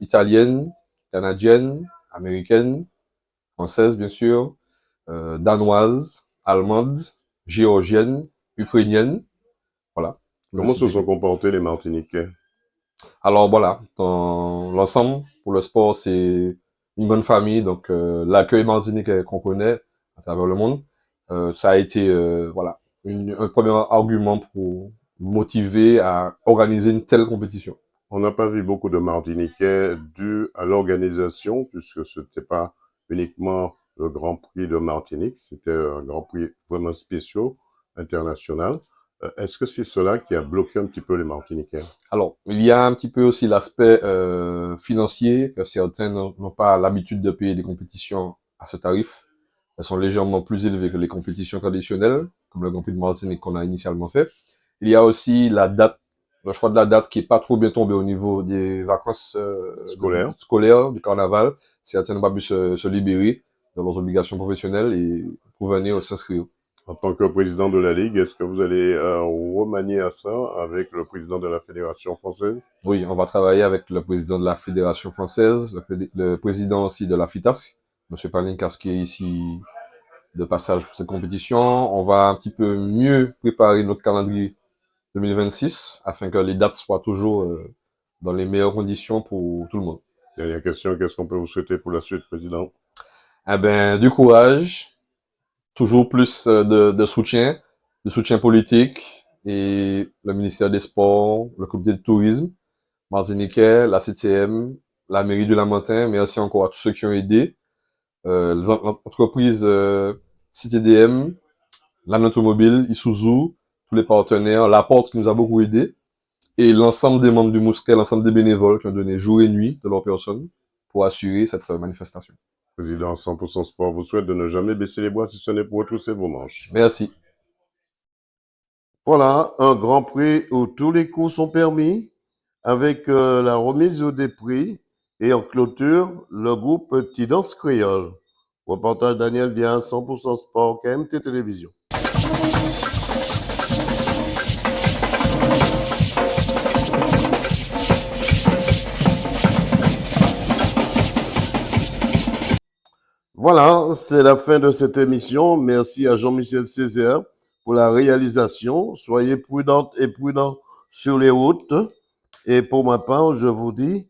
italiennes, canadiennes, américaines, françaises bien sûr, danoises, allemandes, géorgiennes, ukrainiennes. Voilà. Comment se sont comportés les Martiniquais? Alors voilà, dans l'ensemble, pour le sport, c'est une bonne famille. Donc l'accueil martiniquais qu'on connaît à travers le monde, ça a été un premier argument pour motiver à organiser une telle compétition. On n'a pas vu beaucoup de Martiniquais dû à l'organisation, puisque ce n'était pas uniquement le Grand Prix de Martinique, c'était un Grand Prix vraiment spécial, international. Est-ce que c'est cela qui a bloqué un petit peu les Martiniquais? Alors, il y a un petit peu aussi l'aspect financier, que certains n'ont pas l'habitude de payer des compétitions à ce tarif. Elles sont légèrement plus élevées que les compétitions traditionnelles, comme le Grand Prix de Martinique qu'on a initialement fait. Il y a aussi la date, le choix de la date qui est pas trop bien tombé au niveau des vacances scolaires du carnaval. Certains n'ont pas pu se libérer de leurs obligations professionnelles et pour venir s'inscrire. En tant que président de la Ligue, est-ce que vous allez remanier à ça avec le président de la Fédération française? Oui, on va travailler avec le président de la Fédération française, le président aussi de la FITAS, M. Palinkas, qui est ici de passage pour cette compétition. On va un petit peu mieux préparer notre calendrier 2026 afin que les dates soient toujours dans les meilleures conditions pour tout le monde. Dernière question, qu'est-ce qu'on peut vous souhaiter pour la suite, président? Eh ben, du courage, toujours plus de soutien politique et le ministère des Sports, le comité de tourisme martiniquais, la CTM, la mairie du Lamentin. Merci encore à tous ceux qui ont aidé. L'entreprise CTDM, l'Anne Automobile, Isuzu, tous les partenaires, la Porte qui nous a beaucoup aidé, et l'ensemble des membres du Mousquet, l'ensemble des bénévoles qui ont donné jour et nuit de leur personne pour assurer cette manifestation. Président 100% Sport vous souhaite de ne jamais baisser les bras si ce n'est pour retrousser vos manches. Merci. Voilà, un grand prix où tous les coups sont permis, avec la remise des prix, et en clôture, le groupe Petit Danse Créole. Reportage Daniel Diaz, 100% Sport, KMT Télévision. Voilà, c'est la fin de cette émission. Merci à Jean-Michel Césaire pour la réalisation. Soyez prudentes et prudents sur les routes. Et pour ma part, je vous dis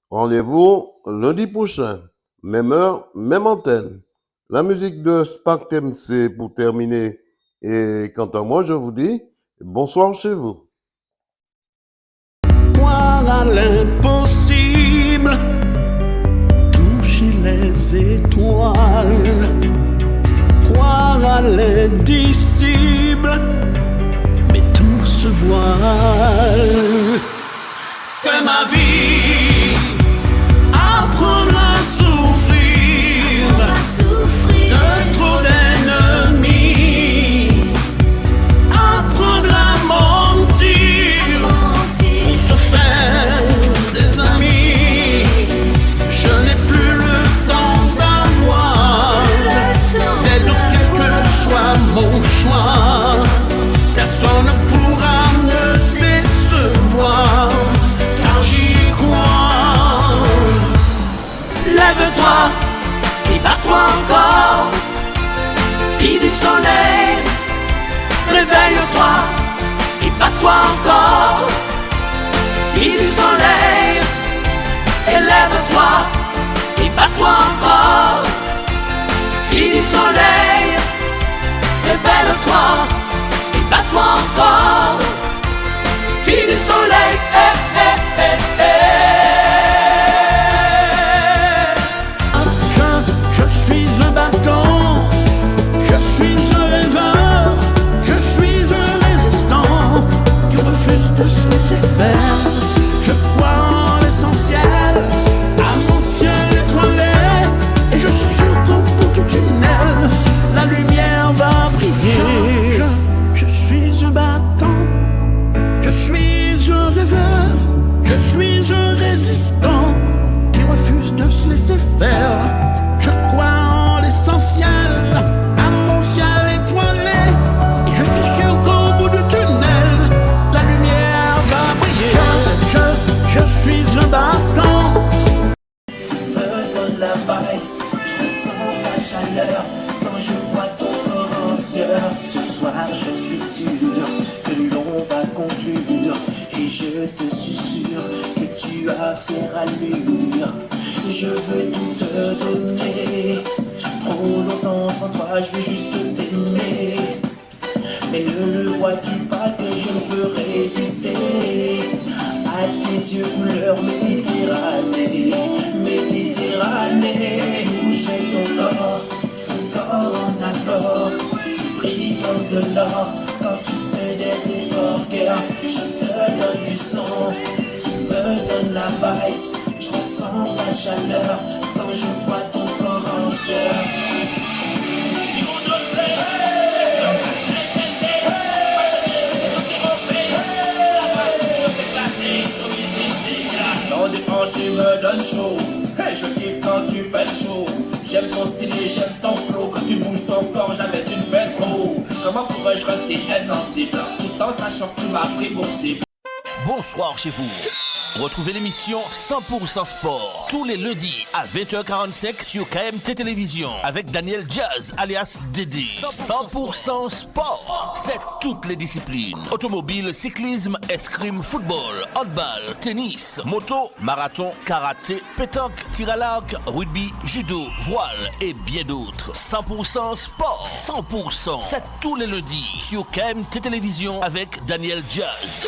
rendez-vous lundi prochain, même heure, même antenne. La musique de Spark TMC pour terminer. Et quant à moi, je vous dis bonsoir chez vous. Croire à l'impossible, toucher les étoiles, croire à l'indicible, mais tout se voile. C'est ma vie, apprendre à souffrir, de trop d'ennemis, apprendre à mentir, pour se faire des amis. Je n'ai plus le temps d'avoir des doutes, quel que soit mon choix. Personne ne pourra me décevoir, car j'y crois. Lève-toi et bats-toi encore, fille du soleil. Réveille-toi et bats-toi encore, fille du soleil. Élève-toi et bats-toi encore, fille du soleil. Révèle-toi et bats-toi encore, fille du soleil. Je suis un battant, je suis un rêveur, je suis un résistant qui refuse de se laisser faire. Je crois en l'essentiel, à mon ciel étoilé, et je suis sûr qu'au bout du tunnel, la lumière va briller. Je suis un battant, je suis un rêveur, je suis un résistant qui refuse de se laisser faire. Je crois en l'essentiel, à mon ciel étoilé, et je suis sûr qu'au bout du tunnel, la lumière va briller. Je suis un battant. Tu me donnes la vice, je ressens ta chaleur quand je vois ton corps en sueur. Ce soir je suis sûr que l'on va conclure, et je te susurre que tu as fière allure. Je veux tout te donner, trop longtemps sans toi je veux juste t'aimer. Mais ne le vois-tu pas que je ne peux résister à tes yeux couleur Méditerranée, Méditerranée. Où j'ai ton corps en accord, tu brilles comme de l'or quand tu fais des efforts, girl. Je te donne du sang, tu me donnes la vice, je ressens ta chaleur quand je vois ton corps en sueur. le show. Hey, je kiffe quand tu fais le show. J'aime ton style et j'aime ton flow. Quand tu bouges ton corps, jamais tu ne fais trop. Comment pourrais-je rester insensible tout en sachant que tu m'as pris pour cible? Bonsoir chez vous. Retrouvez l'émission 100% Sport tous les lundis à 20h45 sur KMT Télévision avec Daniel Jazz alias Dédé. 100% Sport, c'est toutes les disciplines. Automobile, cyclisme, escrime, football, handball, tennis, moto, marathon, karaté, pétanque, tir à l'arc, rugby, judo, voile et bien d'autres. 100% Sport, 100%, c'est tous les lundis sur KMT Télévision avec Daniel Jazz.